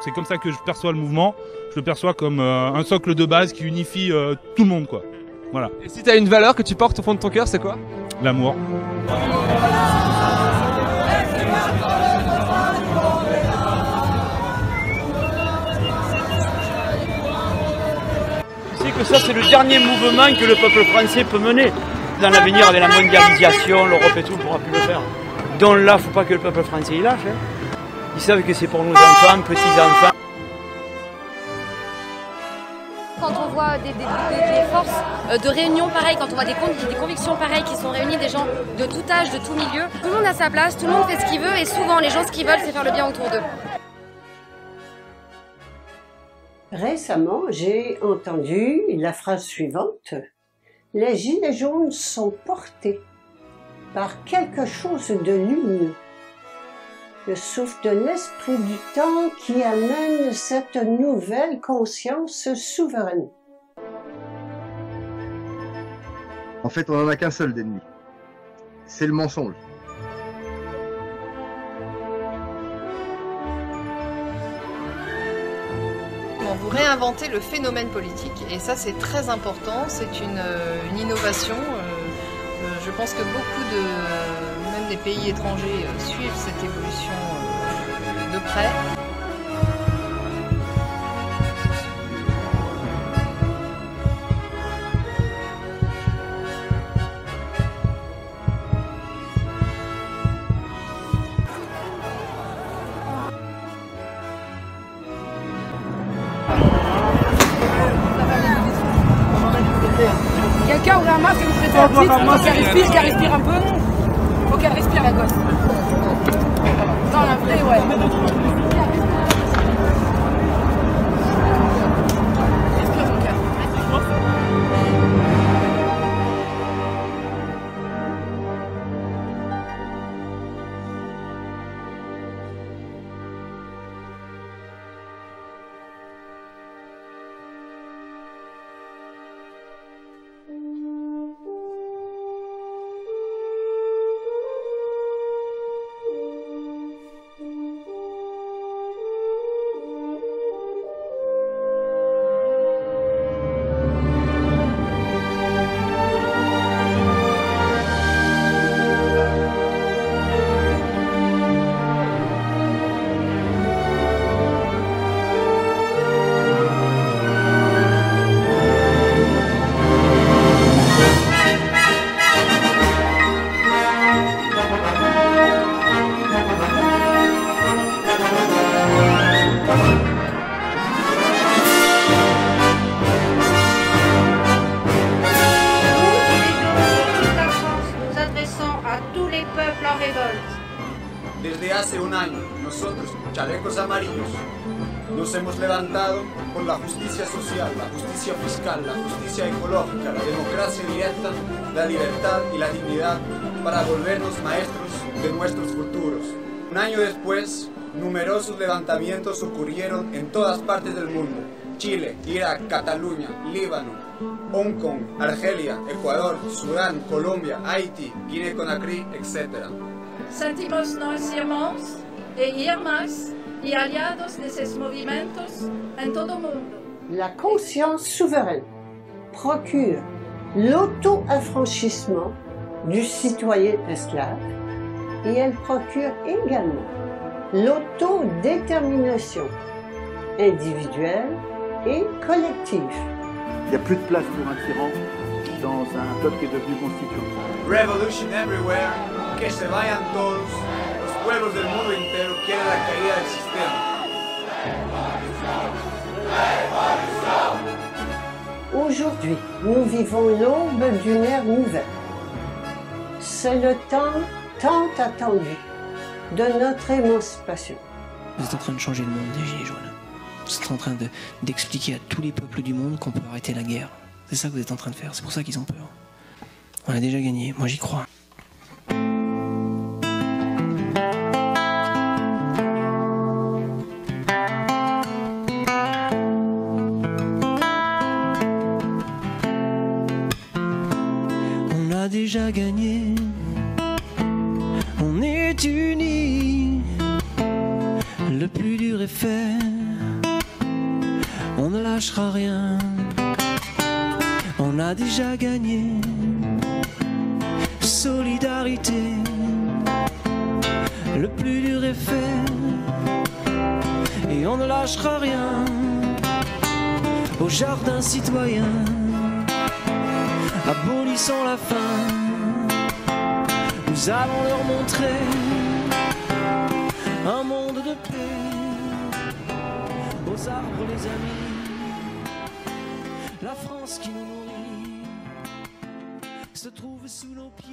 C'est comme ça que je perçois le mouvement. Je le perçois comme un socle de base qui unifie tout le monde, quoi. Voilà. Et si t'as une valeur que tu portes au fond de ton cœur, c'est quoi? L'amour. Tu sais que ça, c'est le dernier mouvement que le peuple français peut mener. Dans l'avenir, avec la mondialisation, l'Europe et tout, ne pourra plus le faire. Donc là, il ne faut pas que le peuple français y lâche. Hein. Ils savent que c'est pour nos enfants, petits-enfants. Quand on voit des forces de réunion pareilles, quand on voit des convictions pareilles qui sont réunies, des gens de tout âge, de tout milieu, tout le monde a sa place, tout le monde fait ce qu'il veut et souvent les gens ce qu'ils veulent c'est faire le bien autour d'eux. Récemment, j'ai entendu la phrase suivante. Les gilets jaunes sont portés par quelque chose de lumineux, le souffle de l'esprit du temps qui amène cette nouvelle conscience souveraine. En fait, on n'en a qu'un seul d'ennemi. C'est le mensonge. Vous réinventez le phénomène politique et ça c'est très important, c'est une innovation. Je pense que beaucoup même des pays étrangers suivent cette évolution de près. Quelqu'un ouvre un masque et vous prêtez un titre, qu'elle respire un peu. Faut qu'elle respire la gosse. Dans la vraie, ouais. Respire mon cœur. Desde hace un año, nosotros, chalecos amarillos, nos hemos levantado por la justicia social, la justicia fiscal, la justicia ecológica, la democracia directa, la libertad y la dignidad para volvernos maestros de nuestros futuros. Un año después, numerosos levantamientos ocurrieron en todas partes del mundo. Chile, Irak, Cataluña, Líbano, Hong Kong, Argelia, Ecuador, Sudán, Colombia, Haití, Guinea-Conakry, etc. Sentimos-nos irmãos e irmãs e aliados desses movimentos em todo o mundo. La conscience souveraine procure l'auto-affranchissement du citoyen esclave et elle procure également l'autodétermination individuelle et collective. Il n'y a plus de place pour un tyran dans un peuple qui est devenu constituant. Revolution everywhere, que se vayan todos, los pueblos del mundo entero quieren la caída del sistema. Aujourd'hui, nous vivons l'aube d'une ère nouvelle. C'est le temps tant attendu de notre émancipation. Vous êtes en train de changer le monde des Gilets jaunes. Vous êtes en train d'expliquer à tous les peuples du monde qu'on peut arrêter la guerre. C'est ça que vous êtes en train de faire, c'est pour ça qu'ils ont peur. On a déjà gagné, moi j'y crois. On a déjà gagné, on est unis, le plus dur est fait. a déjà gagné. Solidarité, le plus dur est fait, et on ne lâchera rien au jardin citoyen. Abolissons la faim, nous allons leur montrer un monde de paix. Aux arbres les amis, la France qui nous nourrit se trouve sous nos pieds.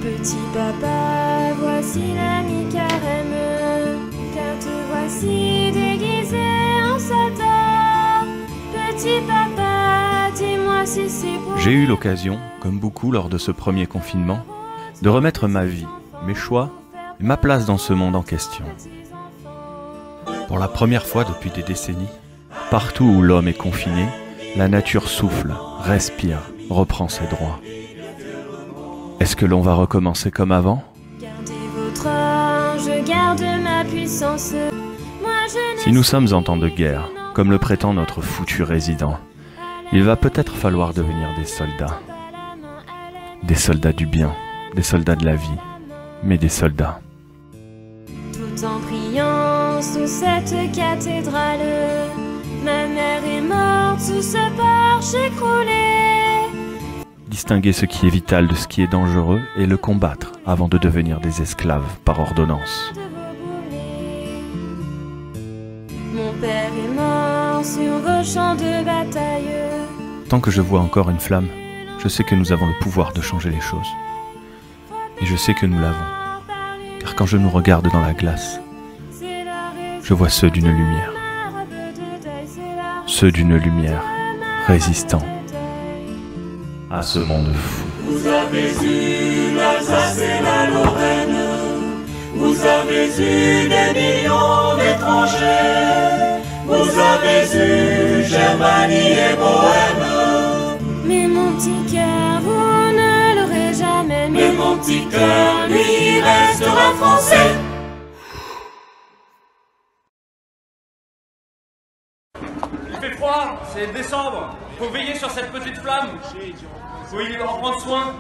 Petit papa, voici l'ami carême, car te voici déguisé en soldat. Petit papa, dis-moi si c'est pour... J'ai eu l'occasion, comme beaucoup lors de ce premier confinement, de remettre ma vie, mes choix et ma place dans ce monde en question. Pour la première fois depuis des décennies, partout où l'homme est confiné, la nature souffle, respire, reprend ses droits. Est-ce que l'on va recommencer comme avant? Gardez votre or, je garde ma puissance. Moi, je Si nous sommes en temps de guerre, comme le prétend notre foutu résident, il va peut-être falloir devenir des soldats. Des soldats du bien, des soldats de la vie, mais des soldats. Tout en priant sous cette cathédrale, ma mère est morte sous ce porche écroulé. Distinguer ce qui est vital de ce qui est dangereux et le combattre avant de devenir des esclaves par ordonnance. Mon père est mort sur vos champs de bataille. Tant que je vois encore une flamme, je sais que nous avons le pouvoir de changer les choses. Et je sais que nous l'avons. Car quand je nous regarde dans la glace, je vois ceux d'une lumière. Ceux d'une lumière résistant à ce monde fou. Vous avez eu l'Alsace et la Lorraine. Vous avez eu des millions d'étrangers. Vous avez eu Germanie et Bohème. Mais mon petit cœur, vous ne l'aurez jamais. Mais mon petit cœur, lui, restera français. Il fait froid, c'est décembre. Il faut veiller sur cette petite flamme. Il faut en prendre soin.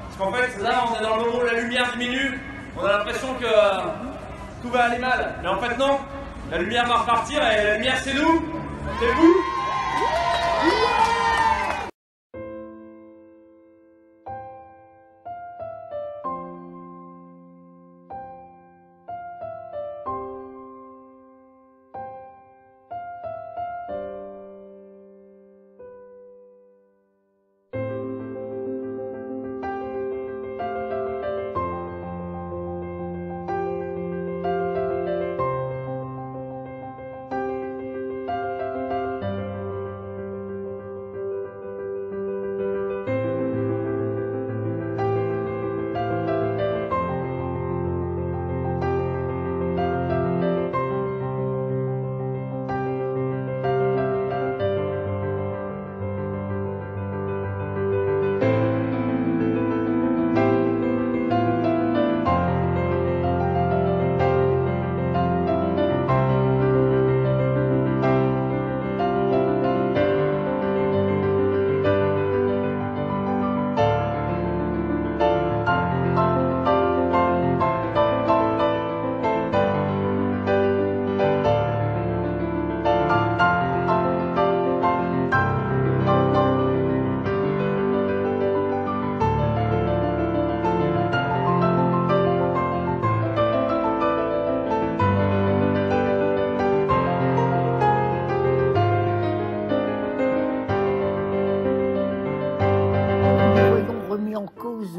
Parce qu'en fait, là, on est dans le moment où la lumière diminue. On a l'impression que tout va aller mal. Mais en fait, non. La lumière va repartir et la lumière, c'est nous. C'est vous.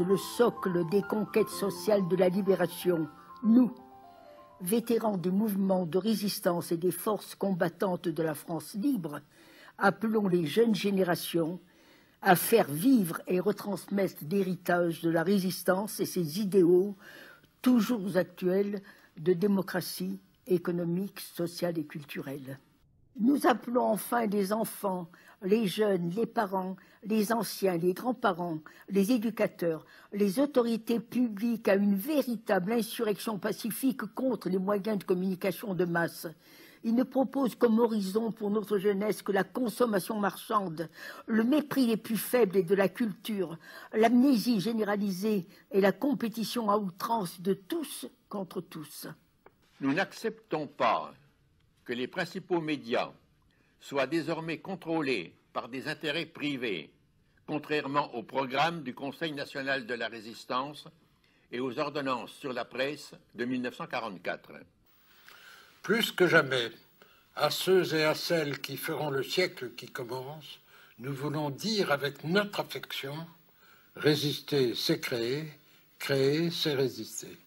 Le socle des conquêtes sociales de la libération, nous, vétérans des mouvements de résistance et des forces combattantes de la France libre, appelons les jeunes générations à faire vivre et retransmettre l'héritage de la résistance et ses idéaux toujours actuels de démocratie économique, sociale et culturelle. Nous appelons enfin les enfants, les jeunes, les parents, les anciens, les grands-parents, les éducateurs, les autorités publiques à une véritable insurrection pacifique contre les moyens de communication de masse. Ils ne proposent comme horizon pour notre jeunesse que la consommation marchande, le mépris des plus faibles et de la culture, l'amnésie généralisée et la compétition à outrance de tous contre tous. Nous n'acceptons pas que les principaux médias soient désormais contrôlés par des intérêts privés, contrairement au programme du Conseil national de la résistance et aux ordonnances sur la presse de 1944. Plus que jamais, à ceux et à celles qui feront le siècle qui commence, nous voulons dire avec notre affection, résister c'est créer, créer c'est résister.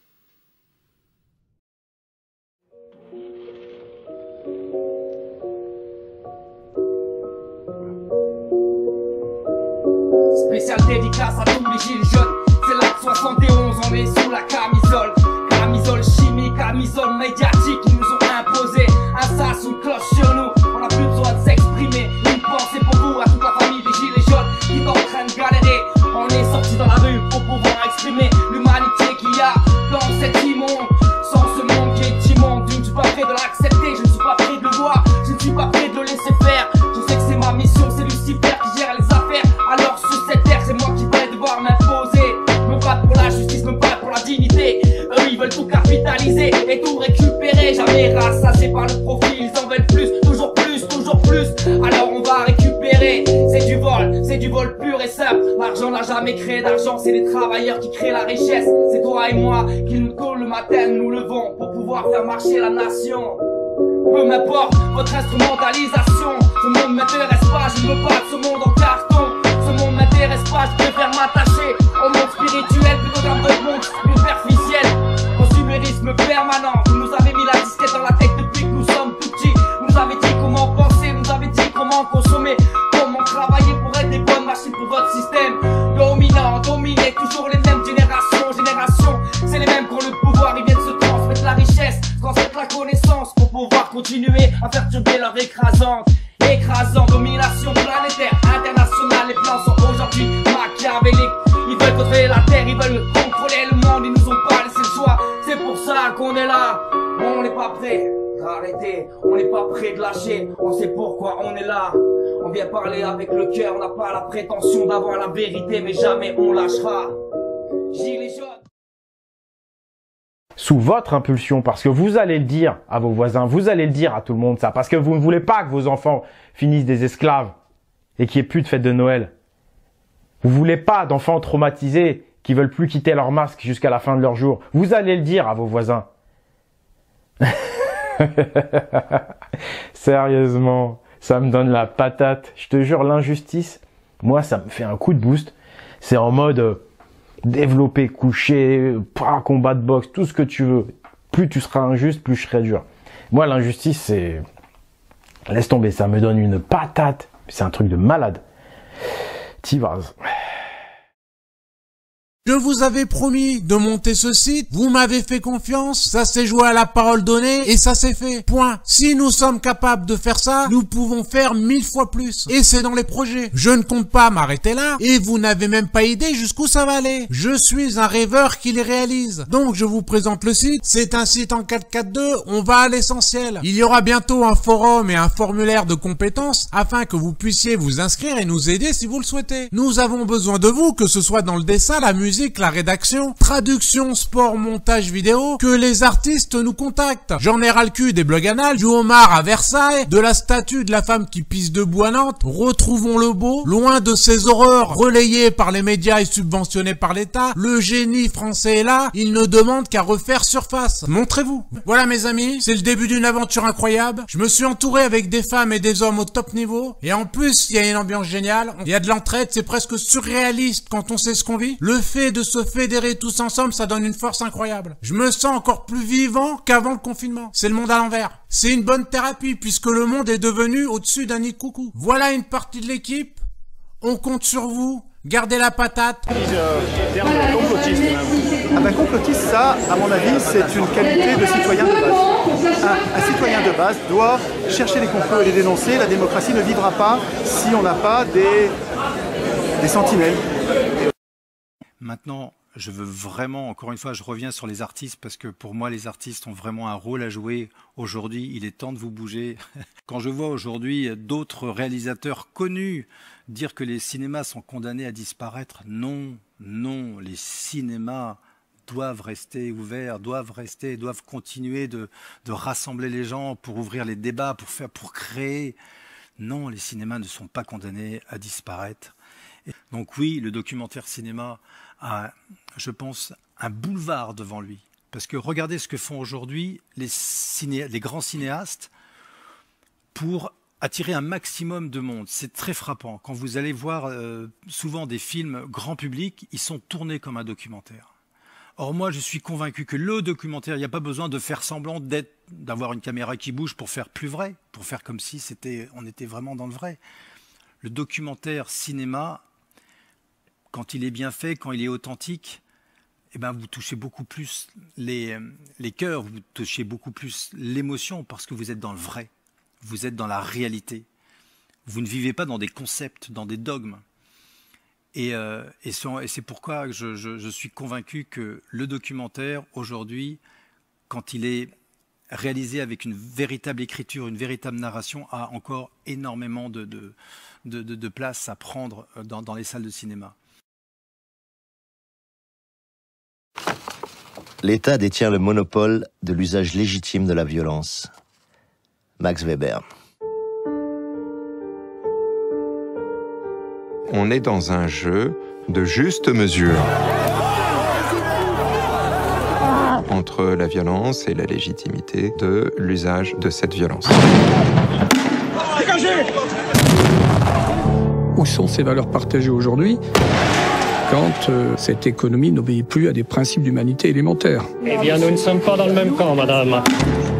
Spécial dédicace à tous les gilets jaunes. C'est la 71, on est sous la camisole. Camisole chimique, camisole médiatique. Ils nous ont imposé un sas, une cloche sur nous. On a plus besoin de s'exprimer. Une pensée pour vous, à toute la famille des gilets jaunes qui sont en train de galérer. On est sortis dans la rue pour pouvoir exprimer exprimer l'humanité qu'il y a dans cet immonde. Sans ce monde qui est immonde, je ne suis pas prêt de l'accepter, je ne suis pas prêt de le voir, je ne suis pas prêt de le laisser faire. Je sais que c'est ma mission, c'est Lucifer qui gère les affaires. Alors sur cette terre, c'est moi qui vais devoir m'imposer. Me battre pour la justice, me battre pour la dignité. Eux ils veulent tout capitaliser et tout récupérer. Jamais rassasiés par le profit, ils en veulent plus, toujours plus, toujours plus. Alors on va récupérer, c'est du vol pur et simple. L'argent n'a jamais créé d'argent, c'est les travailleurs qui créent la richesse. C'est toi et moi qui nous tôt le matin nous levons pour pouvoir faire marcher la nation. Peu m'importe votre instrumentalisation, ce monde m'intéresse pas, je ne veux pas de ce monde en carton. Ce monde m'intéresse pas, je préfère m'attacher au monde spirituel plutôt qu'à votre monde superficiel. Consumérisme permanent, vous nous avez mis la disquette dans la tête depuis que nous sommes tout petits. Vous nous avez dit comment penser, vous nous avez dit comment consommer, comment travailler pour être des bonnes machines pour votre système dominant, dominé, toujours les mêmes générations, c'est les mêmes qui ont le pouvoir, ils viennent se transmettre la richesse, transmettre la connaissance pour pouvoir continuer à perturber leur écrasante domination planétaire, internationale. Les plans sont aujourd'hui machiavéliques, ils veulent contrôler la terre, ils veulent contrôler le monde, ils nous ont pas laissé le choix, c'est pour ça qu'on est là, on n'est pas prêt d'arrêter, on n'est pas prêt de lâcher, on sait pourquoi on est là. On vient parler avec le cœur, on n'a pas la prétention d'avoir la vérité, mais jamais on lâchera. Gilets jaunes. Sous votre impulsion, parce que vous allez le dire à vos voisins, vous allez le dire à tout le monde ça, parce que vous ne voulez pas que vos enfants finissent des esclaves et qu'il n'y ait plus de fête de Noël. Vous voulez pas d'enfants traumatisés qui veulent plus quitter leur masque jusqu'à la fin de leur jour. Vous allez le dire à vos voisins. Sérieusement, ça me donne la patate. Je te jure, l'injustice, moi, ça me fait un coup de boost. C'est en mode développer, coucher, combat de boxe, tout ce que tu veux. Plus tu seras injuste, plus je serai dur. Moi, l'injustice, c'est... Laisse tomber, ça me donne une patate. C'est un truc de malade. Tivaz. Je vous avais promis de monter ce site, vous m'avez fait confiance, ça s'est joué à la parole donnée et ça s'est fait. Point. Si nous sommes capables de faire ça, nous pouvons faire 1000 fois plus. Et c'est dans les projets. Je ne compte pas m'arrêter là et vous n'avez même pas idée jusqu'où ça va aller. Je suis un rêveur qui les réalise. Donc je vous présente le site. C'est un site en 4.4.2, on va à l'essentiel. Il y aura bientôt un forum et un formulaire de compétences afin que vous puissiez vous inscrire et nous aider si vous le souhaitez. Nous avons besoin de vous, que ce soit dans le dessin, la musique, la rédaction, traduction, sport, montage vidéo, que les artistes nous contactent. J'en ai ras le cul des blogs anal, du homard à Versailles, de la statue de la femme qui pisse debout à Nantes. Retrouvons le beau, loin de ces horreurs relayées par les médias et subventionnées par l'État. Le génie français est là, il ne demande qu'à refaire surface. Montrez-vous. Voilà mes amis, c'est le début d'une aventure incroyable. Je me suis entouré avec des femmes et des hommes au top niveau. Et en plus, il y a une ambiance géniale. Il y a de l'entraide, c'est presque surréaliste quand on sait ce qu'on vit. Le fait de se fédérer tous ensemble, ça donne une force incroyable. Je me sens encore plus vivant qu'avant le confinement. C'est le monde à l'envers. C'est une bonne thérapie puisque le monde est devenu au-dessus d'un nid de coucou. Voilà une partie de l'équipe. On compte sur vous. Gardez la patate. Complotiste, ça, à mon avis, c'est une qualité de citoyen de base. Un citoyen de base doit chercher les complots et les dénoncer. La démocratie ne vivra pas si on n'a pas des sentinelles. Maintenant, je veux vraiment, encore une fois, je reviens sur les artistes parce que pour moi, les artistes ont vraiment un rôle à jouer aujourd'hui. Il est temps de vous bouger. Quand je vois aujourd'hui d'autres réalisateurs connus dire que les cinémas sont condamnés à disparaître, non, non, les cinémas doivent rester ouverts, doivent continuer de rassembler les gens pour ouvrir les débats, pour créer. Non, les cinémas ne sont pas condamnés à disparaître. Donc oui, le documentaire cinéma a, je pense, un boulevard devant lui. Parce que regardez ce que font aujourd'hui les grands cinéastes pour attirer un maximum de monde. C'est très frappant. Quand vous allez voir souvent des films grand public, ils sont tournés comme un documentaire. Or moi, je suis convaincu que le documentaire, il n'y a pas besoin de faire semblant d'avoir une caméra qui bouge pour faire plus vrai, pour faire comme si on était vraiment dans le vrai. Le documentaire cinéma, quand il est bien fait, quand il est authentique, eh ben vous touchez beaucoup plus les cœurs, vous touchez beaucoup plus l'émotion parce que vous êtes dans le vrai, vous êtes dans la réalité. Vous ne vivez pas dans des concepts, dans des dogmes. Et c'est pourquoi je suis convaincu que le documentaire, aujourd'hui, quand il est réalisé avec une véritable écriture, une véritable narration, a encore énormément de place à prendre dans les salles de cinéma. L'État détient le monopole de l'usage légitime de la violence. Max Weber. On est dans un jeu de juste mesure entre la violence et la légitimité de l'usage de cette violence. Dégagez! Où sont ces valeurs partagées aujourd'hui quand cette économie n'obéit plus à des principes d'humanité élémentaires? Eh bien, nous ne sommes pas dans le même camp, madame.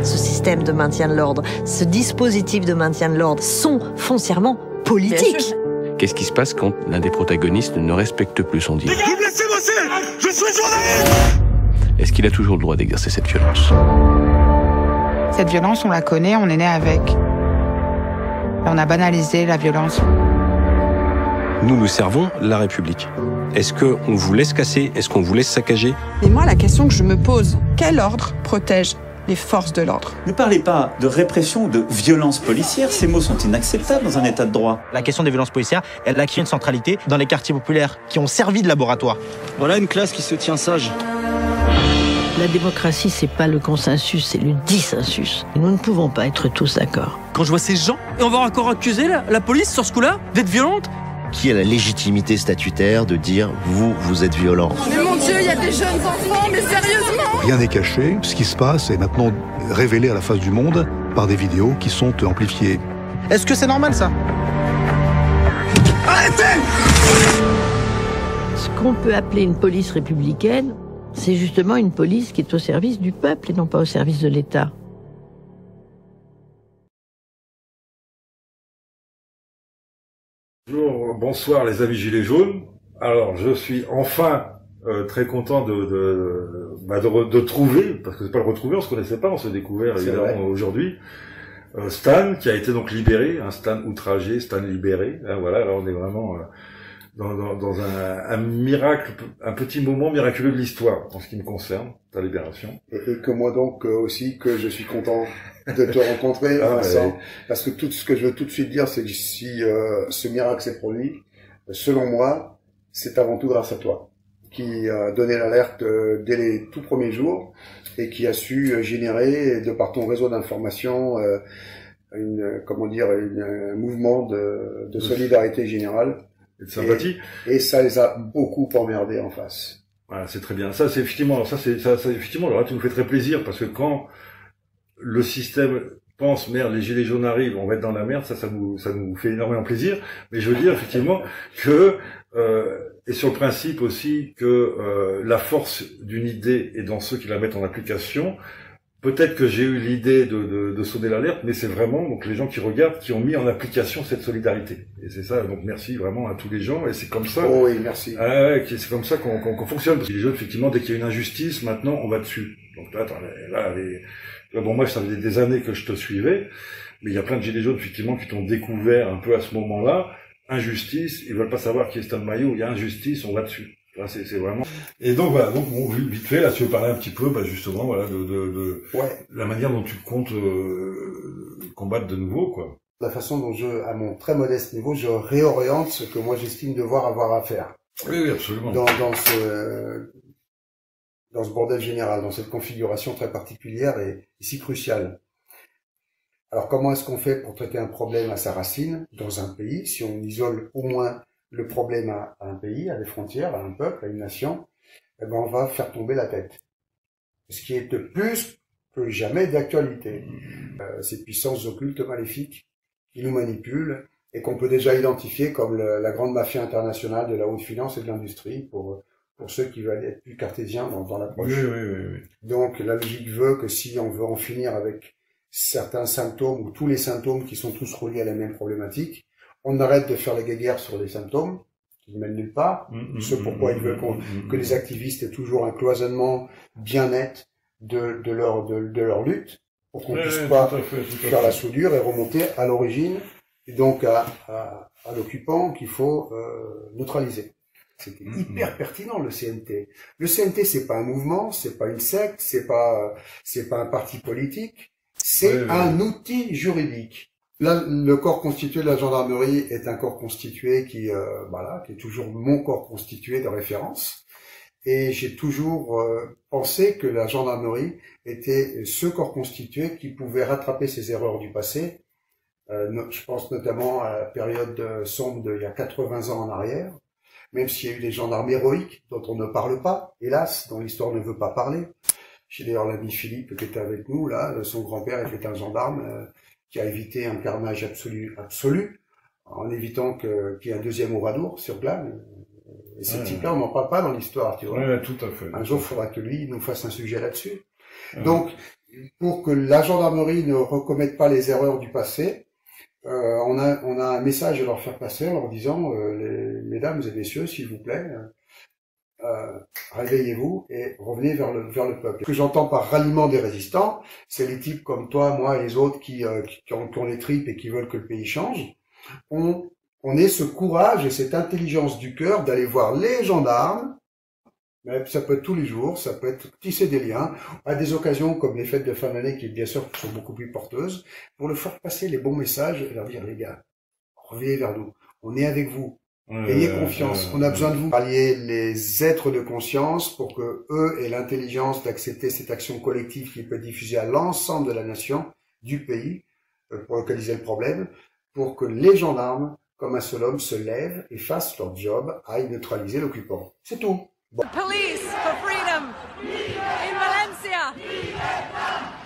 Ce système de maintien de l'ordre, ce dispositif de maintien de l'ordre sont foncièrement politiques. Qu'est-ce qui se passe quand l'un des protagonistes ne respecte plus son deal? Vous me laissez bosser! Je suis journaliste! Est-ce qu'il a toujours le droit d'exercer cette violence? Cette violence, on la connaît, on est né avec. On a banalisé la violence. Nous servons la République. Est-ce qu'on vous laisse casser? Est-ce qu'on vous laisse saccager? Mais moi, la question que je me pose, quel ordre protège les forces de l'ordre? Ne parlez pas de répression ou de violence policière, ces mots sont inacceptables dans un état de droit. La question des violences policières, elle a acquis une centralité dans les quartiers populaires qui ont servi de laboratoire. Voilà une classe qui se tient sage. La démocratie, c'est pas le consensus, c'est le dissensus. Et nous ne pouvons pas être tous d'accord. Quand je vois ces gens, et on va encore accuser la police sur ce coup-là d'être violente? Qui a la légitimité statutaire de dire « vous êtes violent ». Mais mon Dieu, il y a des jeunes enfants, mais sérieusement! Rien n'est caché. Ce qui se passe est maintenant révélé à la face du monde par des vidéos qui sont amplifiées. Est-ce que c'est normal, ça? Arrêtez! Ce qu'on peut appeler une police républicaine, c'est justement une police qui est au service du peuple et non pas au service de l'État. Bonsoir les amis Gilets jaunes. Alors je suis enfin très content de trouver, parce que c'est pas le retrouver, on se connaissait pas, on s'est découvert évidemment aujourd'hui, Stan qui a été donc libéré, un Stan outragé, Stan libéré. Hein, voilà, alors on est vraiment dans un miracle, un petit moment miraculeux de l'histoire en ce qui me concerne, ta libération. Et que moi donc aussi, que je suis content de te rencontrer, Vincent, parce que tout ce que je veux tout de suite dire, c'est que si ce miracle s'est produit, selon moi, c'est avant tout grâce à toi, qui a donné l'alerte dès les tout premiers jours et qui a su générer, de par ton réseau d'information, un mouvement de solidarité générale. Et de sympathie. Et ça les a beaucoup emmerdés en face. Voilà, c'est très bien. Ça, c'est effectivement, effectivement, là, tu nous fais très plaisir, parce que quand le système pense, merde, les gilets jaunes arrivent, on va être dans la merde, ça nous fait énormément plaisir. Mais je veux dire, effectivement, que, et sur le principe aussi que, la force d'une idée est dans ceux qui la mettent en application. Peut-être que j'ai eu l'idée de sonner l'alerte, mais c'est vraiment donc les gens qui regardent qui ont mis en application cette solidarité. Et c'est ça, donc merci vraiment à tous les gens, et c'est comme ça. Oh oui, merci. C'est comme ça qu'on fonctionne. Parce que les jeunes, effectivement, dès qu'il y a une injustice, maintenant, on va dessus. Donc là, bon, moi, ça faisait des années que je te suivais, mais il y a plein de gilets jaunes, effectivement, qui t'ont découvert un peu à ce moment-là. Injustice, ils veulent pas savoir qui est Stan Maillot, il y a injustice, on va dessus. Là, c'est vraiment. Et donc voilà, donc bon, vite fait, là, tu veux parler un petit peu, justement, voilà, de la manière dont tu comptes combattre de nouveau, quoi. La façon dont à mon très modeste niveau, je réoriente ce que moi j'estime devoir avoir à faire. Oui, absolument. Dans ce bordel général, dans cette configuration très particulière et si cruciale. Alors comment est-ce qu'on fait pour traiter un problème à sa racine dans un pays, si on isole au moins le problème à un pays, à des frontières, à un peuple, à une nation, eh ben on va faire tomber la tête. Ce qui est de plus que jamais d'actualité. Ces puissances occultes maléfiques qui nous manipulent et qu'on peut déjà identifier comme la grande mafia internationale de la haute finance et de l'industrie pour ceux qui veulent être plus cartésiens dans l'approche. Oui. Donc la logique veut que si on veut en finir avec certains symptômes ou tous les symptômes qui sont tous reliés à la même problématique, on arrête de faire la guéguerre sur les symptômes, qui ne mènent nulle part, ce pourquoi ils veulent que les activistes aient toujours un cloisonnement bien net de leur lutte, pour qu'on puisse pas faire la soudure et remonter à l'origine, et donc à l'occupant qu'il faut neutraliser. C'était hyper pertinent, le CNT. Le CNT, c'est pas un mouvement, c'est pas une secte, c'est pas un parti politique, c'est un outil juridique. Là, le corps constitué de la gendarmerie est un corps constitué qui est toujours mon corps constitué de référence. Et j'ai toujours pensé que la gendarmerie était ce corps constitué qui pouvait rattraper ses erreurs du passé. Je pense notamment à la période sombre d'il y a 80 ans en arrière, même s'il y a eu des gendarmes héroïques dont on ne parle pas, hélas, dont l'histoire ne veut pas parler. J'ai d'ailleurs l'ami Philippe qui était avec nous, là, son grand-père était un gendarme qui a évité un carnage absolu, en évitant qu'il y ait un deuxième Oradour sur Glane. Et ce type-là, on n'en parle pas dans l'histoire, tu vois. Ouais, tout à fait. Un jour, il faudra que lui nous fasse un sujet là-dessus. Donc, pour que la gendarmerie ne recommette pas les erreurs du passé, on a un message à leur faire passer en leur disant, mesdames et messieurs, s'il vous plaît, réveillez-vous et revenez vers le peuple. Ce que j'entends par ralliement des résistants, c'est les types comme toi, moi et les autres qui ont les tripes et qui veulent que le pays change. On ait ce courage et cette intelligence du cœur d'aller voir les gendarmes, mais ça peut être tous les jours, ça peut être tisser des liens, à des occasions comme les fêtes de fin d'année qui bien sûr sont beaucoup plus porteuses, pour leur faire passer les bons messages et leur dire les gars, revenez vers nous, on est avec vous, ayez confiance, on a besoin de vous. Allier les êtres de conscience pour que eux aient l'intelligence d'accepter cette action collective qui peut diffuser à l'ensemble de la nation, du pays, pour localiser le problème, pour que les gendarmes, comme un seul homme, se lèvent et fassent leur job, aillent neutraliser l'occupant. C'est tout. Bon. Police for freedom in Valencia.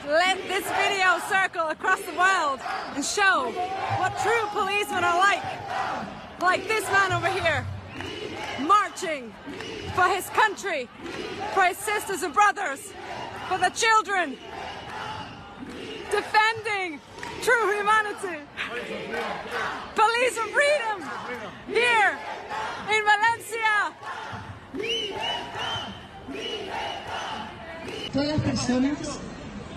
Let this video circle across the world and show what true policemen are like this man over here, marching for his country, for his sisters and brothers, for the children, defending true humanity. Police for freedom here in Valencia. Todas las personas,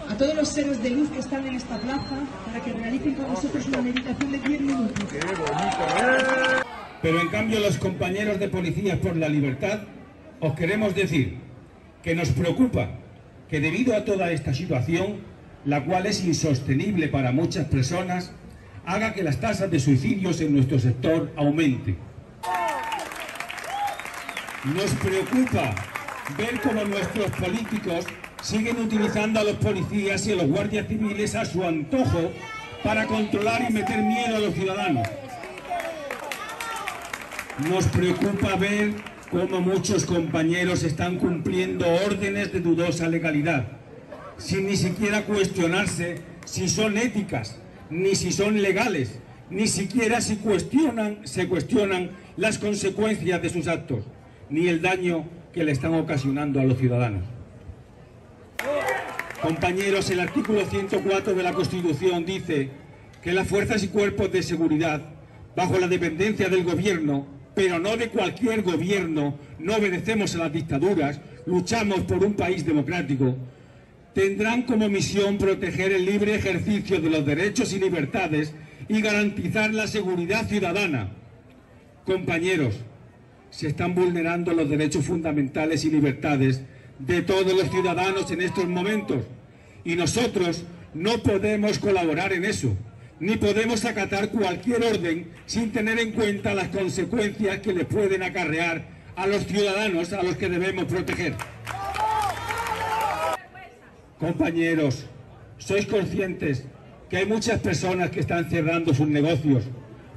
a todos los seres de luz que están en esta plaza, para que realicen con nosotros una meditación de 10 minutos. Pero en cambio los compañeros de Policías por la Libertad os queremos decir que nos preocupa que debido a toda esta situación, la cual es insostenible para muchas personas, haga que las tasas de suicidios en nuestro sector aumenten. Nos preocupa ver cómo nuestros políticos siguen utilizando a los policías y a los guardias civiles a su antojo para controlar y meter miedo a los ciudadanos. Nos preocupa ver cómo muchos compañeros están cumpliendo órdenes de dudosa legalidad, sin ni siquiera cuestionarse si son éticas, ni si son legales, ni siquiera si se cuestionan las consecuencias de sus actos, ni el daño que le están ocasionando a los ciudadanos. Compañeros, el artículo 104 de la Constitución dice que las fuerzas y cuerpos de seguridad, bajo la dependencia del gobierno, pero no de cualquier gobierno, no obedecemos a las dictaduras, luchamos por un país democrático, tendrán como misión proteger el libre ejercicio de los derechos y libertades y garantizar la seguridad ciudadana. Compañeros, se están vulnerando los derechos fundamentales y libertades de todos los ciudadanos en estos momentos y nosotros no podemos colaborar en eso, ni podemos acatar cualquier orden sin tener en cuenta las consecuencias que le pueden acarrear a los ciudadanos a los que debemos proteger. Compañeros, sois conscientes que hay muchas personas que están cerrando sus negocios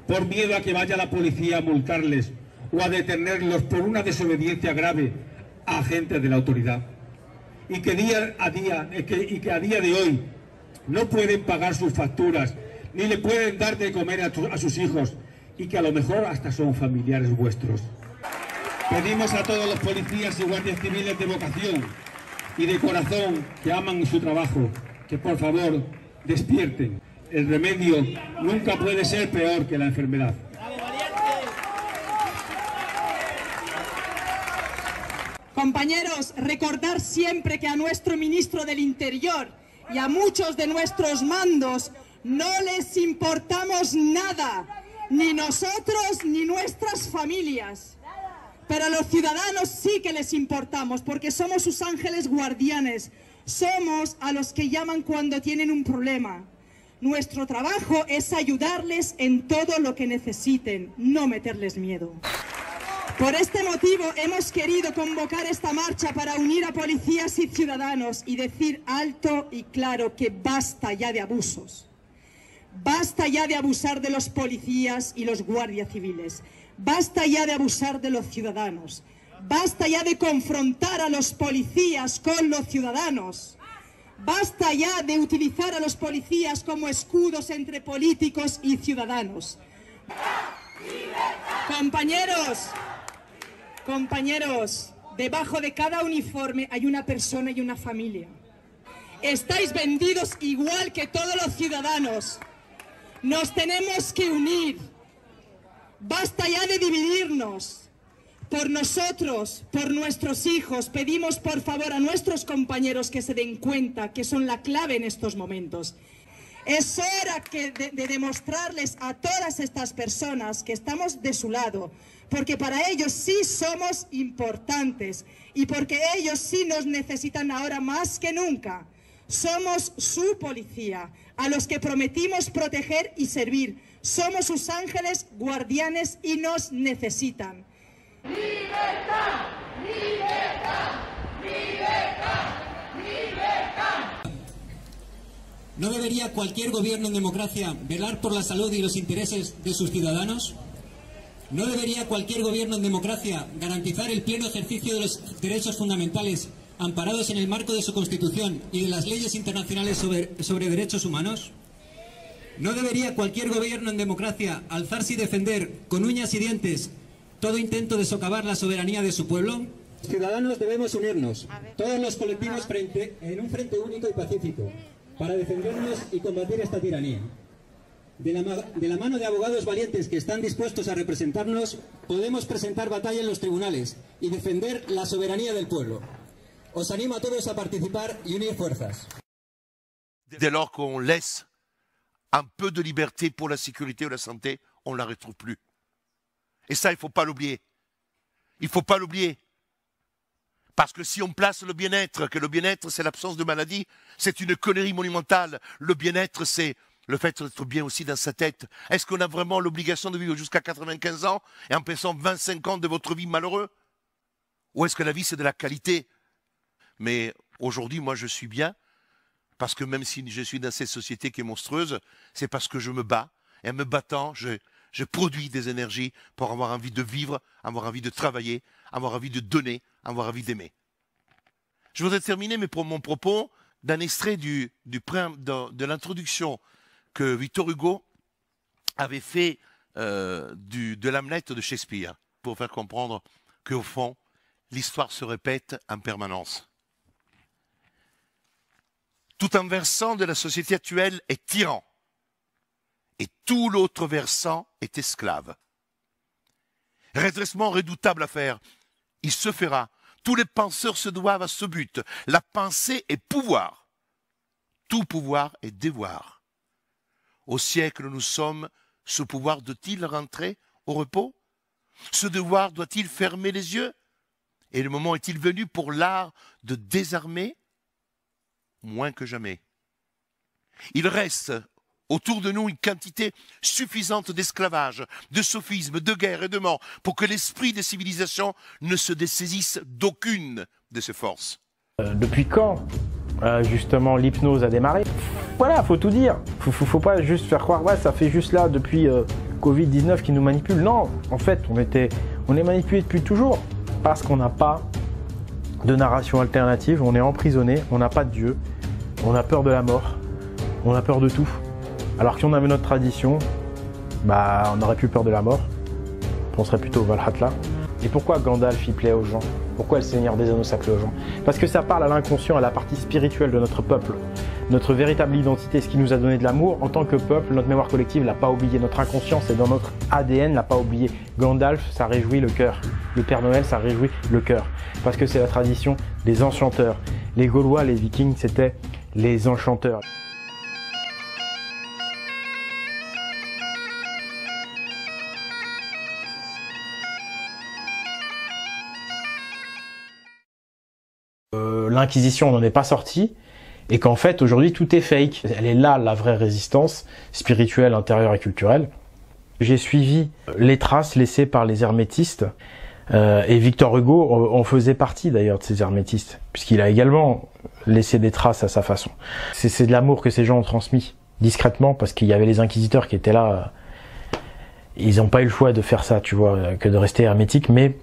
por miedo a que vaya la policía a multarles o a detenerlos por una desobediencia grave a agentes de la autoridad, y que a día de hoy no pueden pagar sus facturas ni le pueden dar de comer a sus hijos y que a lo mejor hasta son familiares vuestros. Pedimos a todos los policías y guardias civiles de vocación y de corazón que aman su trabajo, que por favor despierten. El remedio nunca puede ser peor que la enfermedad. Compañeros, recordar siempre que a nuestro ministro del Interior y a muchos de nuestros mandos no les importamos nada, ni nosotros ni nuestras familias. Pero a los ciudadanos sí que les importamos, porque somos sus ángeles guardianes. Somos a los que llaman cuando tienen un problema. Nuestro trabajo es ayudarles en todo lo que necesiten, no meterles miedo. Por este motivo hemos querido convocar esta marcha para unir a policías y ciudadanos y decir alto y claro que basta ya de abusos. Basta ya de abusar de los policías y los guardias civiles. Basta ya de abusar de los ciudadanos. Basta ya de confrontar a los policías con los ciudadanos. Basta ya de utilizar a los policías como escudos entre políticos y ciudadanos. Compañeros, debajo de cada uniforme hay una persona y una familia. Estáis vendidos igual que todos los ciudadanos. Nos tenemos que unir. Basta ya de dividirnos. Por nosotros, por nuestros hijos, pedimos por favor a nuestros compañeros que se den cuenta que son la clave en estos momentos. Es hora de demostrarles a todas estas personas que estamos de su lado, porque para ellos sí somos importantes y porque ellos sí nos necesitan ahora más que nunca. Somos su policía, a los que prometimos proteger y servir. Somos sus ángeles guardianes y nos necesitan. ¡Libertad! ¡Libertad! ¡Libertad! ¡Libertad! ¿No debería cualquier gobierno en democracia velar por la salud y los intereses de sus ciudadanos? ¿No debería cualquier gobierno en democracia garantizar el pleno ejercicio de los derechos fundamentales amparados en el marco de su Constitución y de las leyes internacionales sobre derechos humanos? ¿No debería cualquier gobierno en democracia alzarse y defender con uñas y dientes todo intento de socavar la soberanía de su pueblo? Ciudadanos debemos unirnos, todos los colectivos en un frente único y pacífico, para defendernos y combatir esta tiranía. De la mano de abogados valientes que están dispuestos a representarnos, podemos presentar batalla en los tribunales y defender la soberanía del pueblo. Os animo a todos a participar y unir fuerzas. Dès lors qu'on laisse un peu de liberté pour la sécurité ou la santé, on ne la retrouve plus. Et ça, il ne faut pas l'oublier. Il ne faut pas l'oublier. Parce que si on place le bien-être, que le bien-être c'est l'absence de maladie, c'est une connerie monumentale. Le bien-être c'est le fait d'être bien aussi dans sa tête. Est-ce qu'on a vraiment l'obligation de vivre jusqu'à 95 ans et en passant 25 ans de votre vie malheureux? Ou est-ce que la vie c'est de la qualité? Mais aujourd'hui, moi je suis bien, parce que même si je suis dans cette société qui est monstrueuse, c'est parce que je me bats. Et en me battant, je produis des énergies pour avoir envie de vivre, avoir envie de travailler, avoir envie de donner, avoir envie d'aimer. Je voudrais terminer mon propos d'un extrait de l'introduction que Victor Hugo avait fait de l'Hamlet de Shakespeare, pour faire comprendre qu'au fond, l'histoire se répète en permanence. Tout un versant de la société actuelle est tyran, et tout l'autre versant est esclave. Redressement redoutable à faire, il se fera. Tous les penseurs se doivent à ce but. La pensée est pouvoir. Tout pouvoir est devoir. Au siècle où nous sommes, ce pouvoir doit-il rentrer au repos? Ce devoir doit-il fermer les yeux? Et le moment est-il venu pour l'art de désarmer? Moins que jamais. Il reste autour de nous une quantité suffisante d'esclavage, de sophismes, de guerre et de mort pour que l'esprit des civilisations ne se dessaisisse d'aucune de ses forces. Depuis quand, justement, l'hypnose a démarré? Voilà, faut tout dire. Faut pas juste faire croire, ouais, ça fait juste là depuis Covid-19 qui nous manipule. Non, en fait, on est manipulé depuis toujours parce qu'on n'a pas de narration alternative, on est emprisonné, on n'a pas de Dieu, on a peur de la mort, on a peur de tout. Alors que si on avait notre tradition, bah on n'aurait plus peur de la mort, on serait plutôt au Valhalla. Et pourquoi Gandalf il plaît aux gens? Pourquoi le Seigneur des Anneaux ça plaît aux gens? Parce que ça parle à l'inconscient, à la partie spirituelle de notre peuple. Notre véritable identité, ce qui nous a donné de l'amour en tant que peuple, notre mémoire collective l'a pas oublié, notre inconscient c'est dans notre ADN, l'a pas oublié. Gandalf ça réjouit le cœur, le Père Noël ça réjouit le cœur. Parce que c'est la tradition des enchanteurs. Les Gaulois, les Vikings c'était les enchanteurs. l'Inquisition n'en est pas sortie, et qu'en fait, aujourd'hui, tout est fake. Elle est là, la vraie résistance spirituelle, intérieure et culturelle. J'ai suivi les traces laissées par les hermétistes, et Victor Hugo en faisait partie d'ailleurs de ces hermétistes, puisqu'il a également laissé des traces à sa façon. C'est de l'amour que ces gens ont transmis, discrètement, parce qu'il y avait les inquisiteurs qui étaient là. Ils n'ont pas eu le choix de faire ça, tu vois, que de rester hermétiques, mais